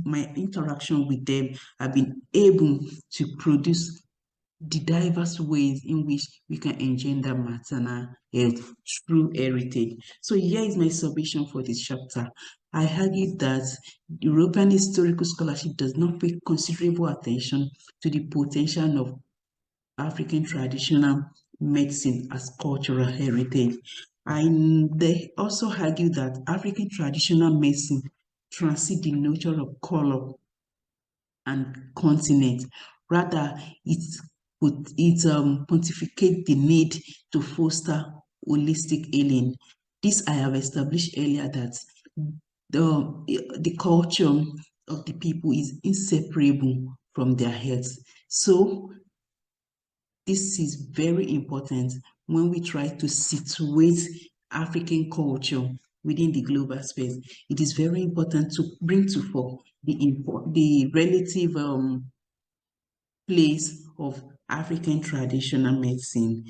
my interaction with them have been able to produce the diverse ways in which we can engender maternal health through heritage. So here is my submission for this chapter. I argue that European historical scholarship does not pay considerable attention to the potential of African traditional medicine as cultural heritage. They also argue that African traditional medicine transcends the nature of color and continent. Rather, it pontificate the need to foster holistic healing. This I have established earlier, that the culture of the people is inseparable from their health. So this is very important when we try to situate African culture within the global space. It is very important to bring to fore the relative place of African traditional medicine.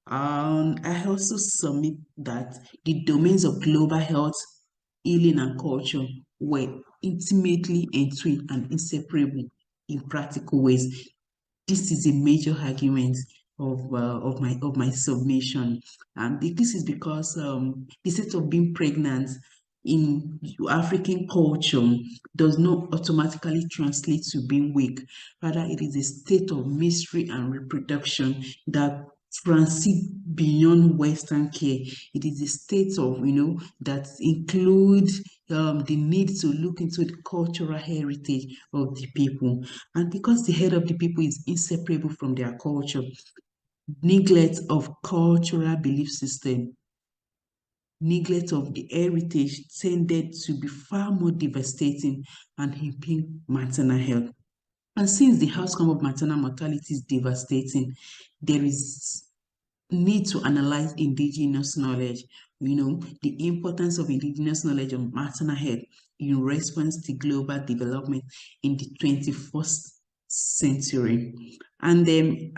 I also submit that the domains of global health, healing, and culture were intimately entwined and inseparable in practical ways. This is a major argument of my submission, and this is because the state of being pregnant in African culture does not automatically translate to being weak. Rather, it is a state of mystery and reproduction that transcends beyond Western care. It is a state of, that includes the need to look into the cultural heritage of the people. And because the head of the people is inseparable from their culture, neglect of cultural belief system, neglect of the heritage tended to be far more devastating and impede maternal health. And since the outcome of maternal mortality is devastating, there is need to analyze indigenous knowledge, the importance of indigenous knowledge of maternal health in response to global development in the 21st century. And then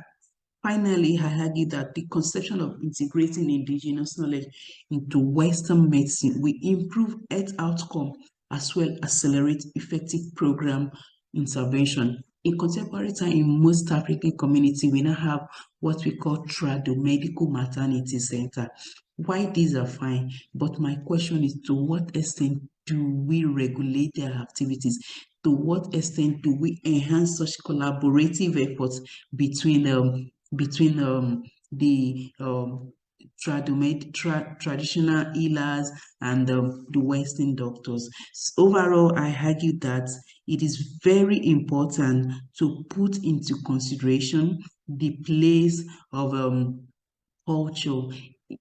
finally, I argue that the conception of integrating indigenous knowledge into Western medicine will improve health outcome as well as accelerate effective program intervention. In contemporary time, in most African communities, we now have what we call medical maternity center. Why these are fine, but my question is, to what extent do we regulate their activities? To what extent do we enhance such collaborative efforts between the traditional healers and the Western doctors? So overall, I argue that it is very important to put into consideration the place of culture,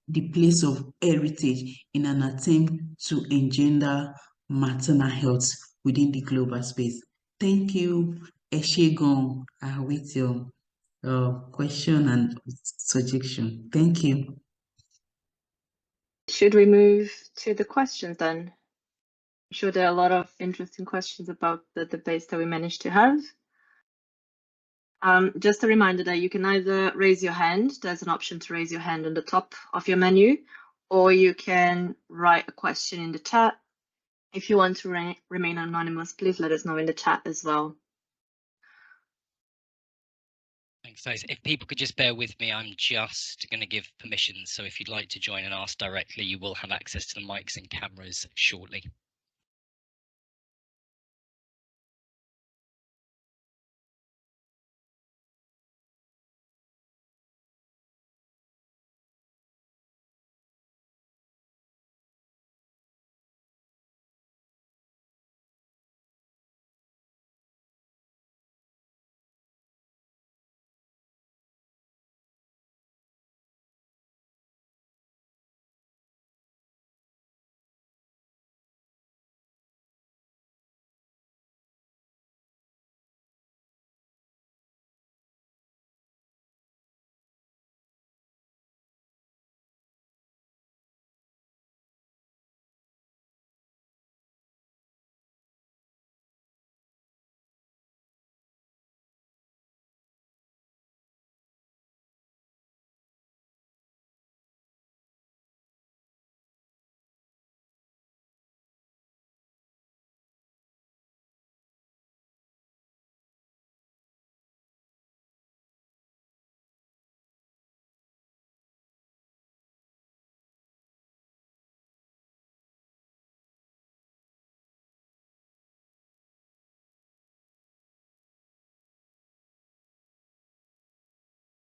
the place of heritage in an attempt to engender maternal health within the global space. Thank you, Eshegon. I await your question and suggestion. Thank you. Should we move to the questions then? I'm sure there are a lot of interesting questions about the debates that we managed to have. Just a reminder that you can either raise your hand, there's an option to raise your hand on the top of your menu, or you can write a question in the chat. If you want to remain anonymous, please let us know in the chat as well. Thanks, Thais. If people could just bear with me, I'm just going to give permissions. So if you'd like to join and ask directly, you will have access to the mics and cameras shortly.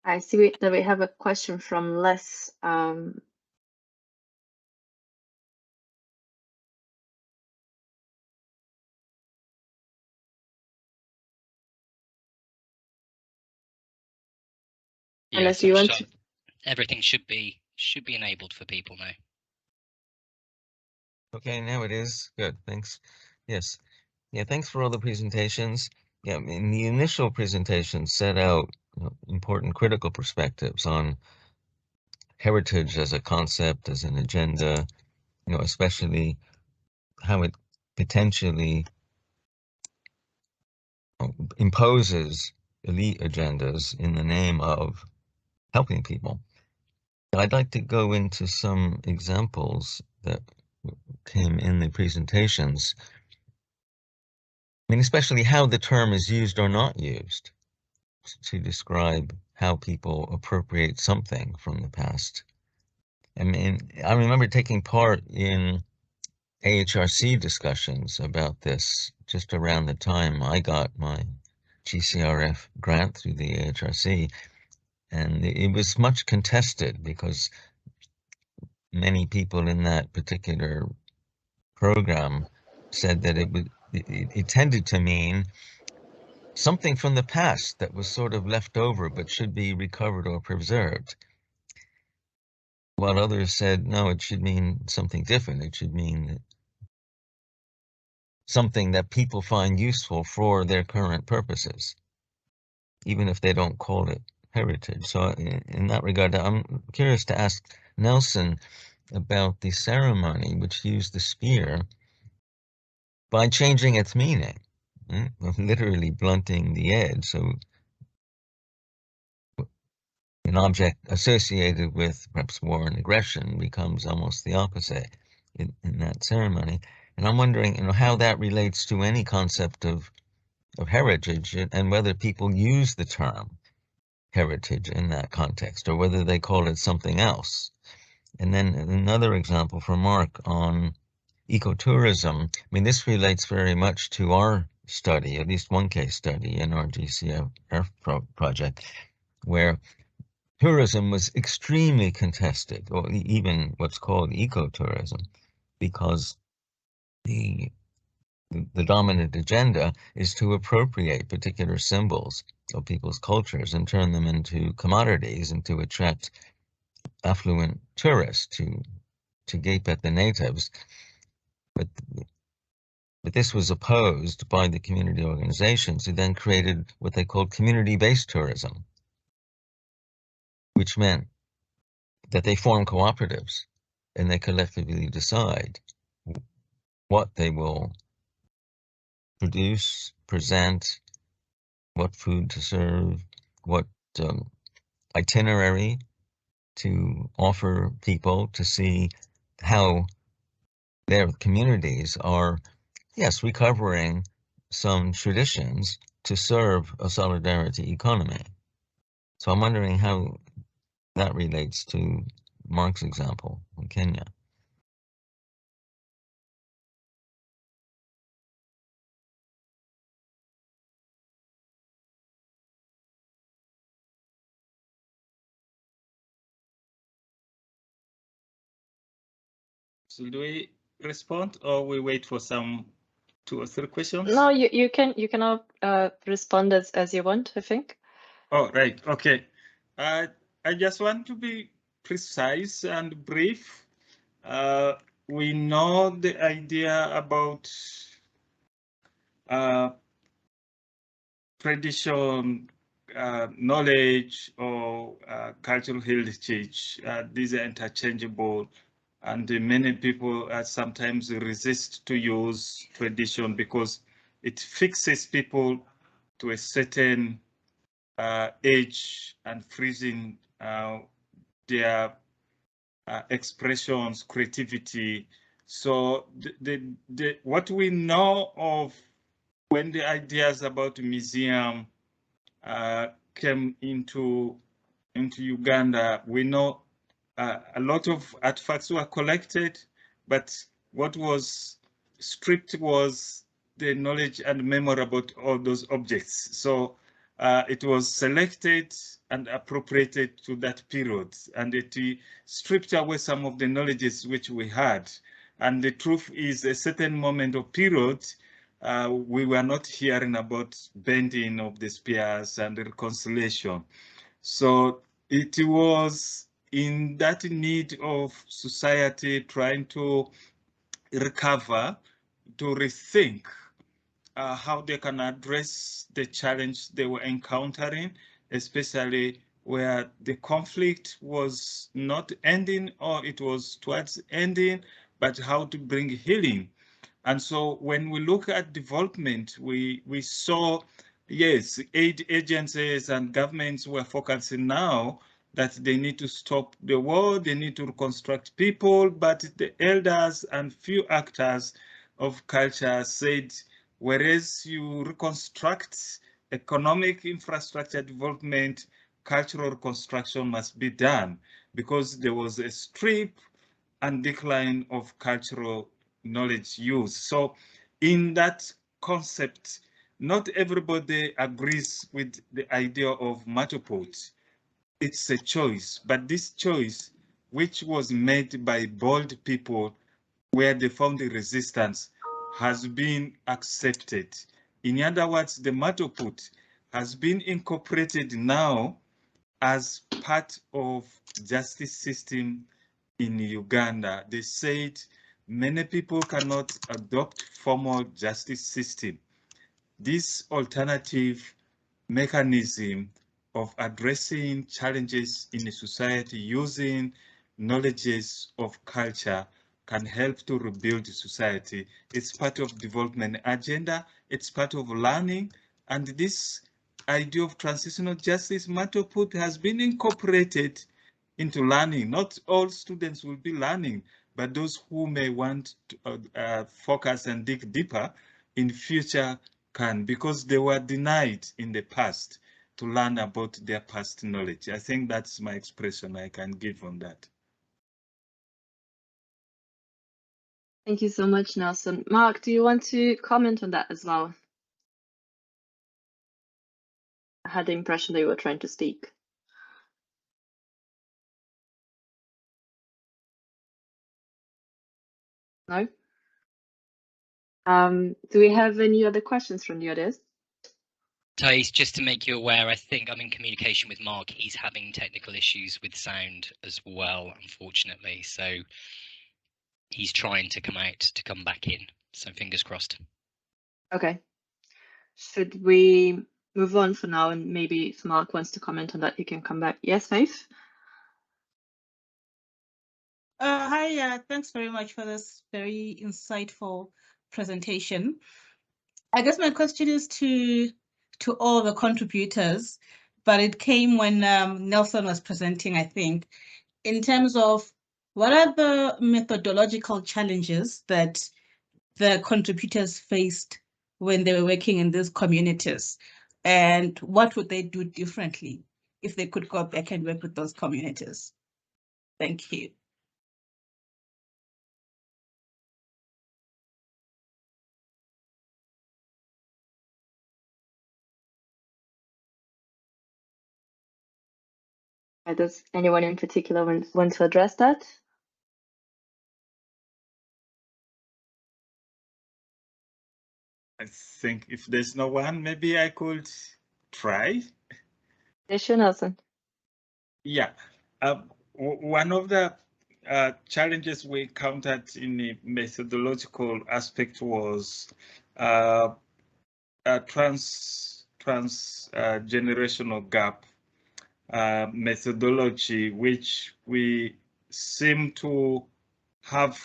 I see that we have a question from Les. Unless you want to... Everything should be enabled for people now. Okay, now it is. Good, thanks. Yes. Yeah, thanks for all the presentations. Yeah, in the initial presentation set out important critical perspectives on heritage as a concept, as an agenda, especially how it potentially imposes elite agendas in the name of helping people. I'd like to go into some examples that came in the presentations. I mean, especially how the term is used or not used to describe how people appropriate something from the past. I mean, I remember taking part in AHRC discussions about this just around the time I got my GCRF grant through the AHRC, and it was much contested because many people in that particular program said that it tended to mean something from the past that was sort of left over but should be recovered or preserved. While others said, no, it should mean something different. It should mean something that people find useful for their current purposes, even if they don't call it heritage. So in that regard, I'm curious to ask Nelson about the ceremony which used the spear by changing its meaning, literally blunting the edge. So an object associated with perhaps war and aggression becomes almost the opposite in that ceremony. And I'm wondering, how that relates to any concept of heritage and whether people use the term heritage in that context or whether they call it something else. And then another example from Mark on ecotourism. I mean, this relates very much to our study, at least one case study in our GCF project, where tourism was extremely contested, or even what's called ecotourism, because the dominant agenda is to appropriate particular symbols of people's cultures and turn them into commodities and to attract affluent tourists to gape at the natives. But this was opposed by the community organizations, who then created what they called community-based tourism, which meant that they form cooperatives and they collectively decide what they will produce, present, what food to serve, what itinerary to offer people to see how their communities are, yes, recovering some traditions to serve a solidarity economy. So I'm wondering how that relates to Mark's example in Kenya. Should we respond or we wait for some 2 or 3 questions? No, you can respond as you want, I think. Oh, right. Okay. I just want to be precise and brief. We know the idea about tradition, knowledge, or cultural heritage. These are interchangeable, and many people sometimes resist to use tradition because it fixes people to a certain age and freezing their expressions, creativity. So what we know of when the ideas about museum came into Uganda, we know a lot of artifacts were collected, but what was stripped was the knowledge and memory about all those objects. So it was selected and appropriated to that period, and it stripped away some of the knowledges which we had. And the truth is, a certain moment of period, we were not hearing about bending of the spears and reconciliation. So it was in that need of society trying to recover, to rethink how they can address the challenge they were encountering, especially where the conflict was not ending or it was towards ending, but how to bring healing. And so when we look at development, we saw, yes, aid agencies and governments were focusing now that they need to stop the war, they need to reconstruct people, but the elders and few actors of culture said, whereas you reconstruct economic infrastructure development, cultural reconstruction must be done because there was a strip and decline of cultural knowledge use. So in that concept, not everybody agrees with the idea of matoput. It's a choice, but this choice, which was made by bold people where they found the resistance, has been accepted. In other words, the matoput has been incorporated now as part of justice system in Uganda. They said many people cannot adopt formal justice system. This alternative mechanism of addressing challenges in a society using knowledges of culture can help to rebuild society. It's part of development agenda, it's part of learning, and this idea of transitional justice matoput has been incorporated into learning. Not all students will be learning, but those who may want to focus and dig deeper in future can, because they were denied in the past to learn about their past knowledge. I think that's my expression I can give on that. Thank you so much, Nelson. Mark, do you want to comment on that as well? I had the impression that you were trying to speak. No? Do we have any other questions from the audience? Thaís, just to make you aware, I think I'm in communication with Mark. He's having technical issues with sound as well, unfortunately. So he's trying to come back in. So fingers crossed. Okay. Should we move on for now? And maybe if Mark wants to comment on that, he can come back. Yes, Faith? Hi, thanks very much for this very insightful presentation. I guess my question is to all the contributors, but it came when Nelson was presenting, I think, in terms of what are the methodological challenges that the contributors faced when they were working in these communities, and what would they do differently if they could go back and work with those communities? Thank you. Does anyone in particular want to address that? I think if there's no one, maybe I could try. Yes, sure, Nelson. Yeah, one of the challenges we encountered in the methodological aspect was a transgenerational gap methodology, which we seem to have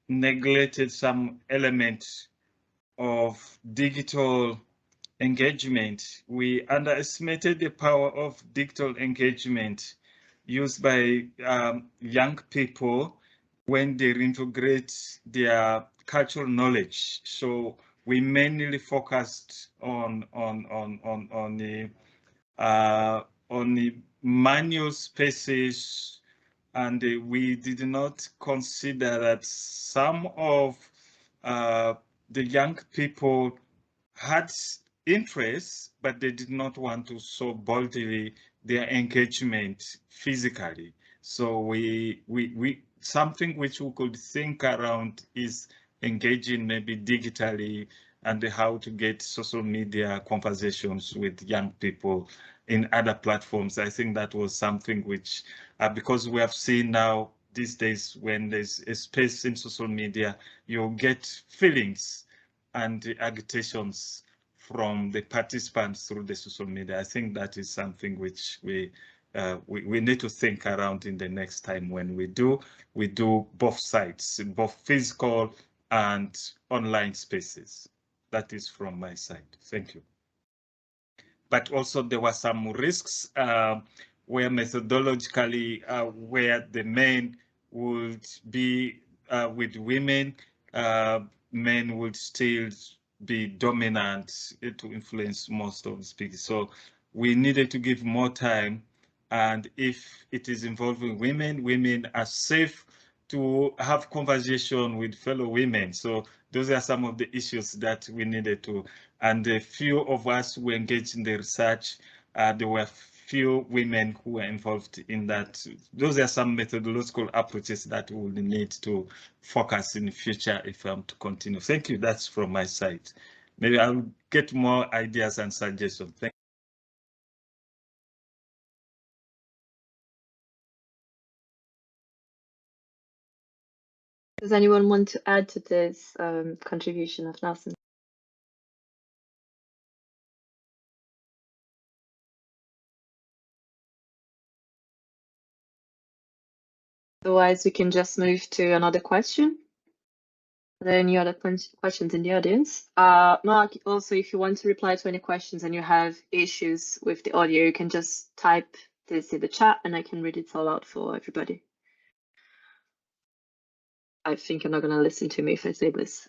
neglected some element of digital engagement. We underestimated the power of digital engagement used by young people when they integrate their cultural knowledge. So we mainly focused on the manual spaces, and we did not consider that some of the young people had interests, but they did not want to show boldly their engagement physically. So we something which we could think around is engaging maybe digitally and how to get social media conversations with young people in other platforms. I think that was something which, because we have seen now these days when there's a space in social media, you'll get feelings and agitations from the participants through the social media. I think that is something which we need to think around in the next time when we do both sides, both physical and online spaces. That is from my side. Thank you. But also there were some risks where methodologically, where the men would be with women, men would still be dominant to influence most of the speakers. So we needed to give more time. And if it is involving women, women are safe to have conversation with fellow women. So those are some of the issues that we needed to, and a few of us who engaged in the research, there were few women who were involved in that. Those are some methodological approaches that we will need to focus in the future if I'm to continue. Thank you. That's from my side. Maybe I'll get more ideas and suggestions. Thank you. Does anyone want to add to this contribution of Nelson? Otherwise, we can just move to another question. Are there any other questions in the audience? Mark, also, if you want to reply to any questions and you have issues with the audio, you can just type this in the chat and I can read it all out for everybody. I think you're not going to listen to me if I say this.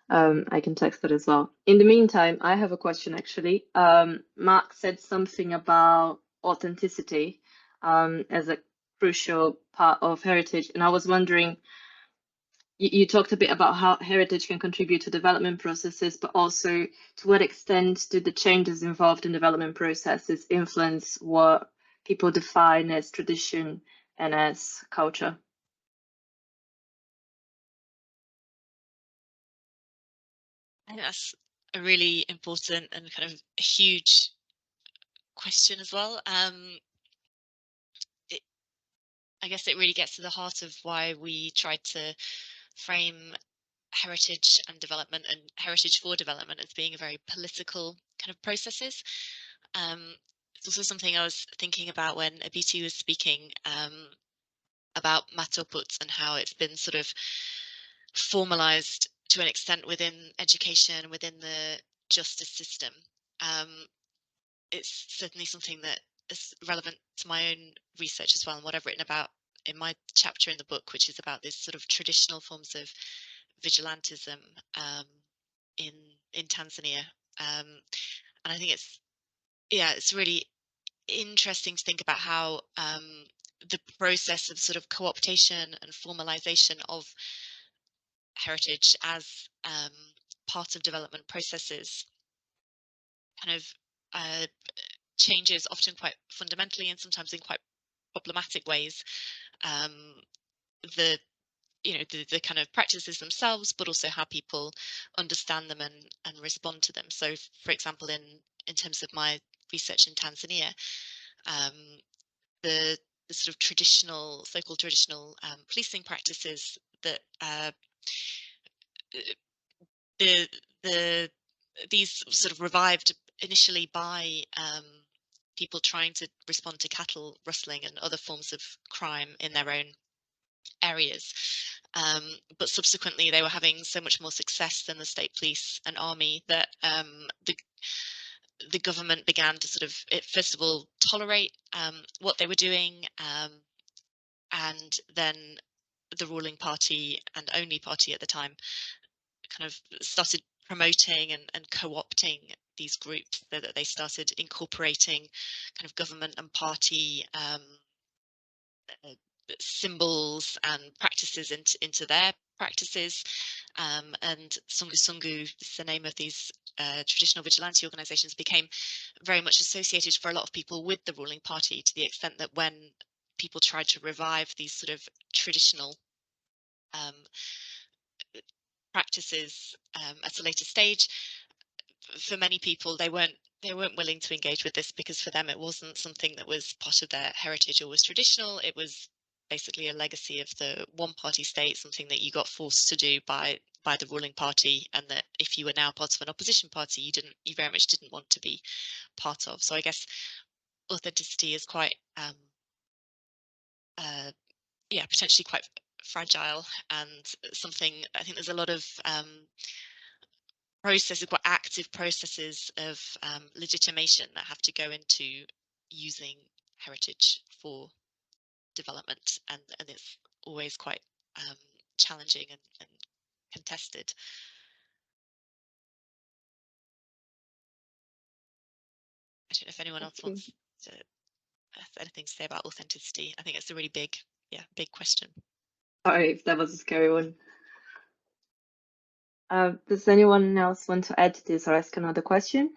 I can text it as well. In the meantime, I have a question actually. Mark said something about authenticity as a crucial part of heritage, and I was wondering, you talked a bit about how heritage can contribute to development processes, but also to what extent do the changes involved in development processes influence what people define as tradition and as culture? I think that's a really important and kind of a huge question as well. I guess it really gets to the heart of why we tried to frame heritage and development and heritage for development as being a very political kind of processes. It's also something I was thinking about when Abiti was speaking about matoput and how it's been sort of formalized to an extent within education, within the justice system. It's certainly something that is relevant to my own research as well, and what I've written about in my chapter in the book, which is about these sort of traditional forms of vigilantism in Tanzania. And I think it's really interesting to think about how the process of sort of co-optation and formalization of heritage as part of development processes kind of changes often quite fundamentally and sometimes in quite problematic ways the kind of practices themselves, but also how people understand them and respond to them. So, for example, in terms of my research in Tanzania, the sort of traditional, so-called traditional policing practices that these sort of revived initially by people trying to respond to cattle rustling and other forms of crime in their own areas, but subsequently they were having so much more success than the state police and army that the government began to sort of, first of all, tolerate what they were doing, and then the ruling party and only party at the time kind of started promoting and co-opting these groups, so that they started incorporating kind of government and party symbols and practices into their practices, and sungu is the name of these traditional vigilante organizations, became very much associated for a lot of people with the ruling party, to the extent that when people tried to revive these sort of traditional practices at a later stage, for many people they weren't willing to engage with this, because for them it wasn't something that was part of their heritage or was traditional. It was basically a legacy of the one-party state, something that you got forced to do by the ruling party, and that if you were now part of an opposition party, you very much didn't want to be part of. So I guess authenticity is quite potentially quite fragile, and something I think there's a lot of processes, quite active processes of legitimation that have to go into using heritage for development, and it's always quite challenging and contested. I don't know if anyone else wants to have anything to say about authenticity. I think it's a really big question. Sorry if that was a scary one. Does anyone else want to add to this or ask another question?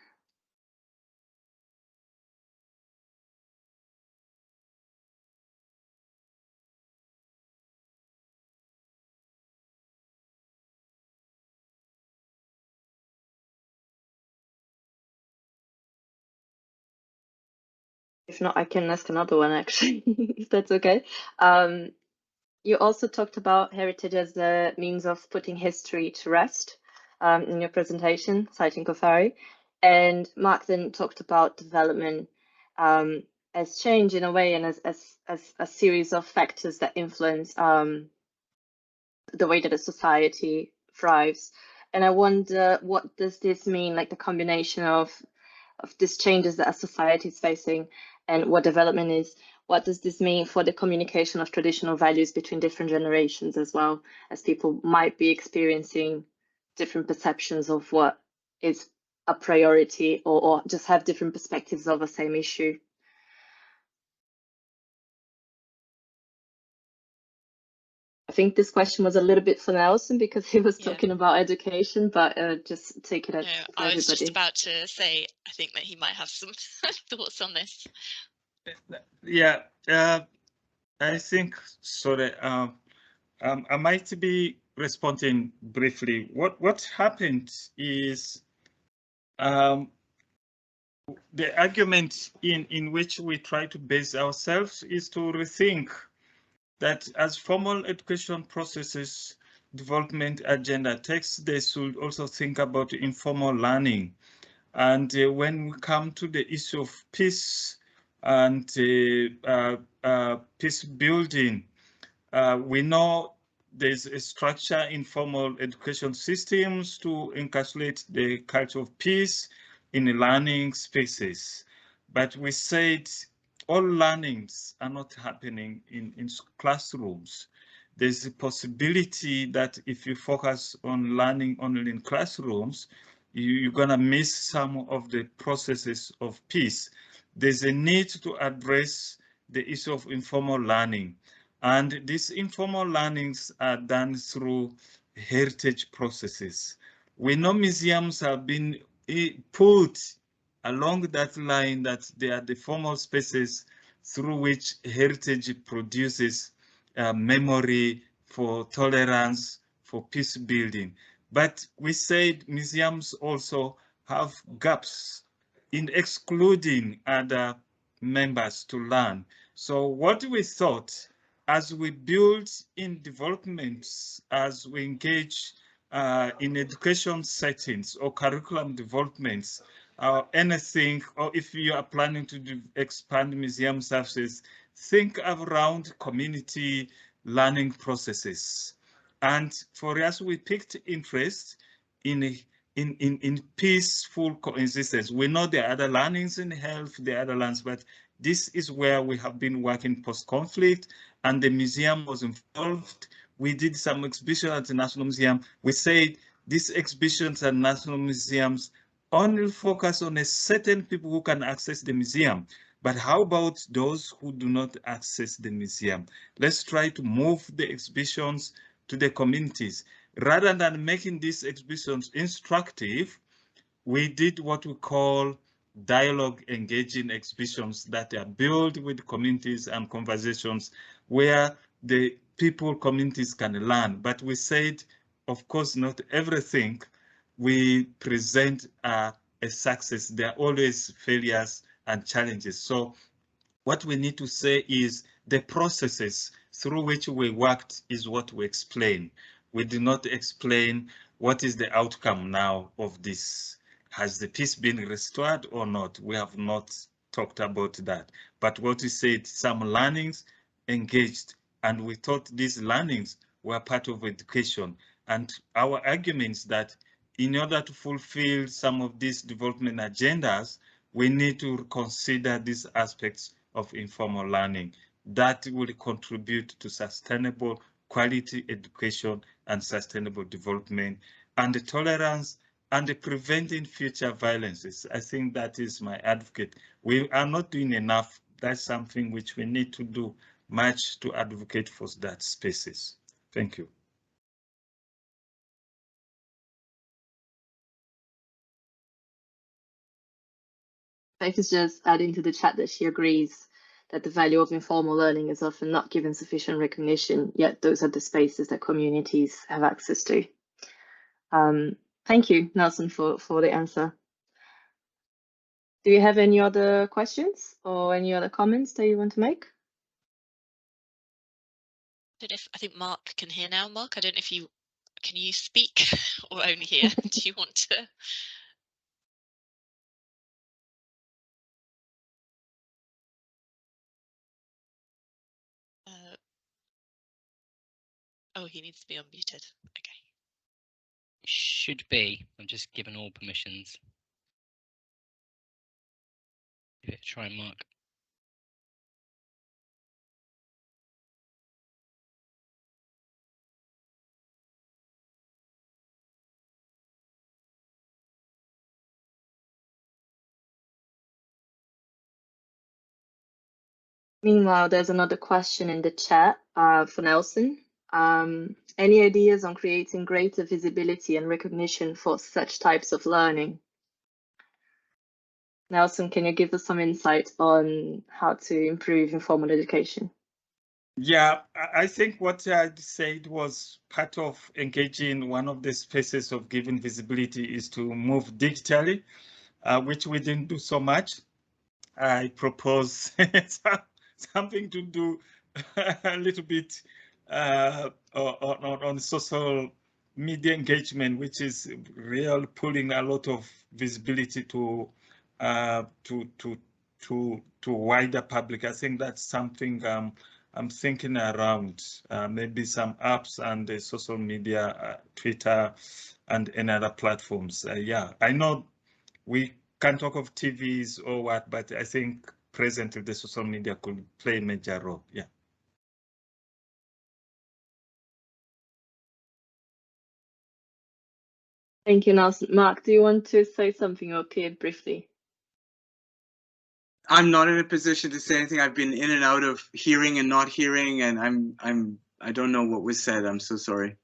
If not, I can ask another one, actually, if that's okay. You also talked about heritage as a means of putting history to rest in your presentation, citing Kofari. And Mark then talked about development as change in a way, and as a series of factors that influence the way that a society thrives. And I wonder, what does this mean, like the combination of these changes that a society is facing and what development is? What does this mean for the communication of traditional values between different generations, as well as people might be experiencing different perceptions of what is a priority, or just have different perspectives of the same issue? I think this question was a little bit for Nelson, because he was talking about education, but just take it as I was everybody. just about to say, I think that he might have some thoughts on this. Yeah, I think so. That I might be responding briefly. What happened is the argument in which we try to base ourselves is to rethink that as formal education processes development agenda takes, they should also think about informal learning. And when we come to the issue of peace and peace building, we know there's a structure in formal education systems to encapsulate the culture of peace in learning spaces. But we said all learnings are not happening in classrooms. There's a possibility that if you focus on learning only in classrooms, you're gonna miss some of the processes of peace. There's a need to address the issue of informal learning. And these informal learnings are done through heritage processes. We know museums have been put along that line, that they are the formal spaces through which heritage produces memory for tolerance, for peace building. But we said museums also have gaps in excluding other members to learn. So what we thought, as we build in developments, as we engage in education settings or curriculum developments, anything, or if you are planning to expand museum services, think around community learning processes. And for us, we picked interest in peaceful coexistence. We know there are other learnings in health, there are other learnings, but this is where we have been working post-conflict, and the museum was involved. We did some exhibition at the National Museum. We said these exhibitions at national museums only focus on a certain people who can access the museum. But how about those who do not access the museum? Let's try to move the exhibitions to the communities. Rather than making these exhibitions instructive, we did what we call dialogue engaging exhibitions that are built with communities and conversations where the people, communities can learn. But we said, of course, not everything we present a success. There are always failures and challenges. So what we need to say is the processes through which we worked is what we explain. We do not explain what is the outcome now of this. Has the peace been restored or not? We have not talked about that. But what we said, some learnings engaged, and we thought these learnings were part of education. And our arguments that in order to fulfill some of these development agendas, we need to consider these aspects of informal learning that will contribute to sustainable quality education and sustainable development, and the tolerance and the preventing future violences. I think that is my advocate. We are not doing enough. That's something which we need to do much to advocate for that spaces. Thank you. Faith is just adding to the chat that she agrees that the value of informal learning is often not given sufficient recognition, yet those are the spaces that communities have access to. Thank you, Nelson, for the answer. Do you have any other questions or any other comments that you want to make? I think Mark can hear now. Mark, I don't know if can you speak or only hear? Do you want to? Oh, he needs to be unmuted. Okay. Should be. I'm just given all permissions. Give it a try, Mark. Meanwhile, there's another question in the chat for Nelson. Any ideas on creating greater visibility and recognition for such types of learning? Nelson, can you give us some insight on how to improve informal education? Yeah, I think what I said was part of engaging. One of the spaces of giving visibility is to move digitally, which we didn't do so much. I propose something to do a little bit on social media engagement, which is real pulling a lot of visibility to wider public. I think that's something I'm thinking around, maybe some apps and the social media, Twitter and other platforms. Yeah, I know we can talk of TVs or what, but I think presently the social media could play a major role. Yeah. Thank you, Nelson. Mark, do you want to say something okay briefly? I'm not in a position to say anything. I've been in and out of hearing and not hearing, and I don't know what was said. I'm so sorry.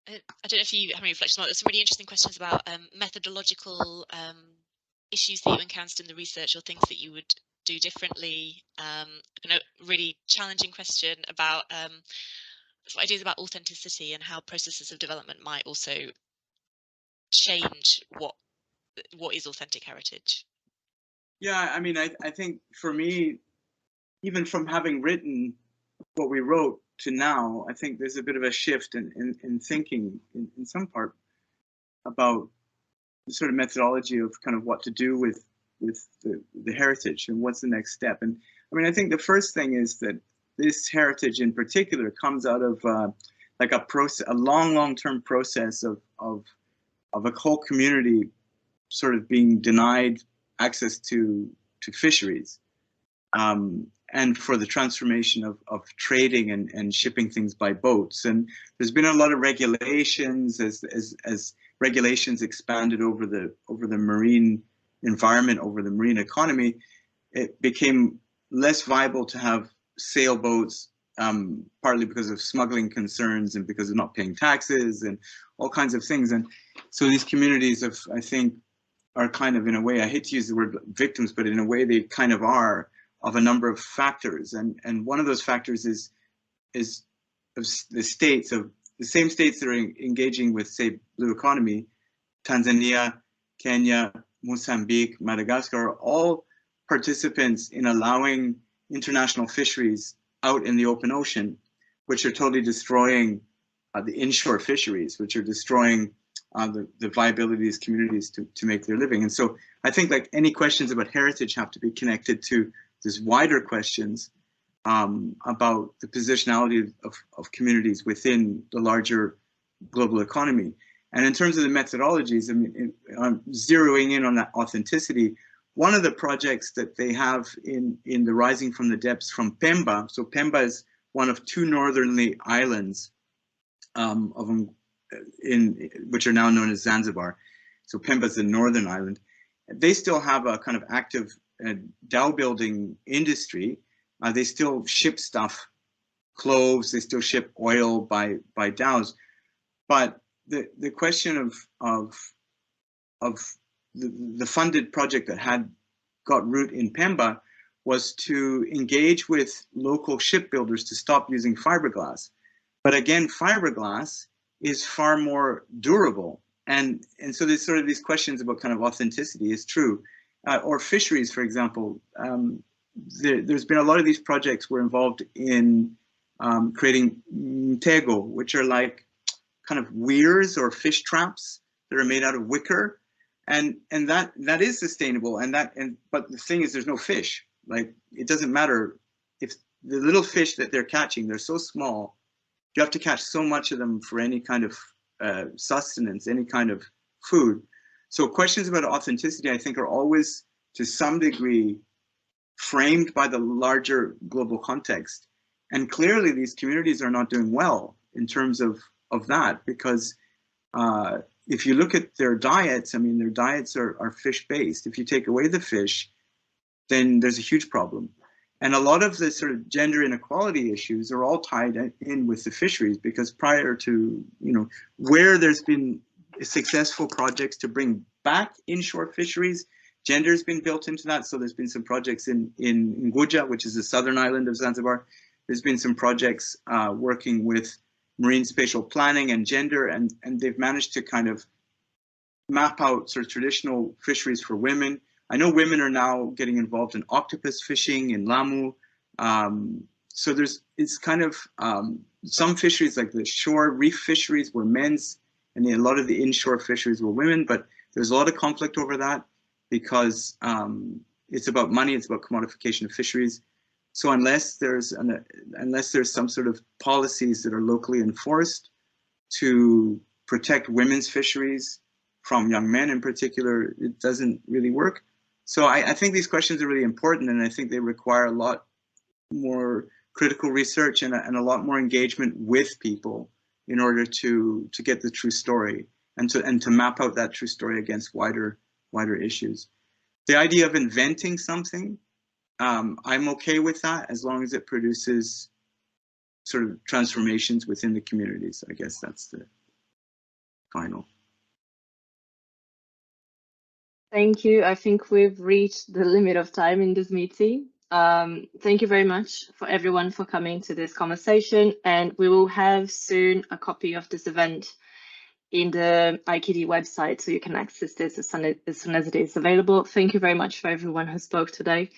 I don't know if you have any reflections on that. There's some really interesting questions about methodological issues that you encountered in the research or things that you would do differently. Really challenging question about some ideas about authenticity and how processes of development might also change what is authentic heritage. Yeah, I mean, I think for me, even from having written what we wrote to now, I think there's a bit of a shift in thinking in some part about the sort of methodology of kind of what to do with the heritage and what's the next step. And I mean, I think the first thing is that this heritage in particular comes out of like a long-term process of a whole community sort of being denied access to fisheries, and for the transformation of trading and shipping things by boats. And there's been a lot of regulations as regulations expanded over the marine environment, over the marine economy. It became less viable to have sailboats, partly because of smuggling concerns and because of not paying taxes and all kinds of things. And so these communities of, I think, are kind of, in a way, I hate to use the word victims, but in a way they kind of are, of a number of factors. And one of those factors is the states, of the same states that are engaging with, say, blue economy, Tanzania, Kenya, Mozambique, Madagascar, are all participants in allowing international fisheries out in the open ocean, which are totally destroying the inshore fisheries, which are destroying the viability of these communities to make their living. And so I think like any questions about heritage have to be connected to these wider questions about the positionality of communities within the larger global economy. And in terms of the methodologies, I mean, I'm zeroing in on that authenticity. One of the projects that they have in the Rising from the Depths from Pemba, so Pemba is one of two northerly islands which are now known as Zanzibar. So Pemba is the northern island. They still have a kind of active dhow building industry. They still ship stuff, clothes, they still ship oil by dhows. But the question of the funded project that had got root in Pemba was to engage with local shipbuilders to stop using fiberglass. But again, fiberglass is far more durable. And so there's sort of these questions about kind of authenticity is true. Or fisheries, for example. There's been a lot of these projects were involved in creating mtego, which are like kind of weirs or fish traps that are made out of wicker. And that is sustainable. But the thing is, there's no fish. Like, it doesn't matter if the little fish that they're catching, they're so small, you have to catch so much of them for any kind of sustenance, any kind of food. So questions about authenticity, I think, are always, to some degree, framed by the larger global context. And clearly, these communities are not doing well in terms of that, because if you look at their diets, I mean, their diets are fish-based. If you take away the fish, then there's a huge problem. And a lot of the sort of gender inequality issues are all tied in with the fisheries, because prior to, where there's been successful projects to bring back inshore fisheries, Gender has been built into that. So there's been some projects in Nguja, which is the southern island of Zanzibar. There's been some projects working with marine spatial planning and gender, and they've managed to kind of map out sort of traditional fisheries for women. I know women are now getting involved in octopus fishing in Lamu. So it's kind of some fisheries like the shore reef fisheries were men's, and a lot of the inshore fisheries were women, but there's a lot of conflict over that because it's about money, it's about commodification of fisheries. So unless there's some sort of policies that are locally enforced to protect women's fisheries from young men in particular, it doesn't really work. So I think these questions are really important, and I think they require a lot more critical research and a lot more engagement with people in order to get the true story and to map out that true story against wider issues. The idea of inventing something, I'm okay with that as long as it produces sort of transformations within the communities. I guess that's the final. Thank you. I think we've reached the limit of time in this meeting. Thank you very much for everyone for coming to this conversation, and we will have soon a copy of this event in the IKD website, so you can access this as soon as it is available. Thank you very much for everyone who spoke today.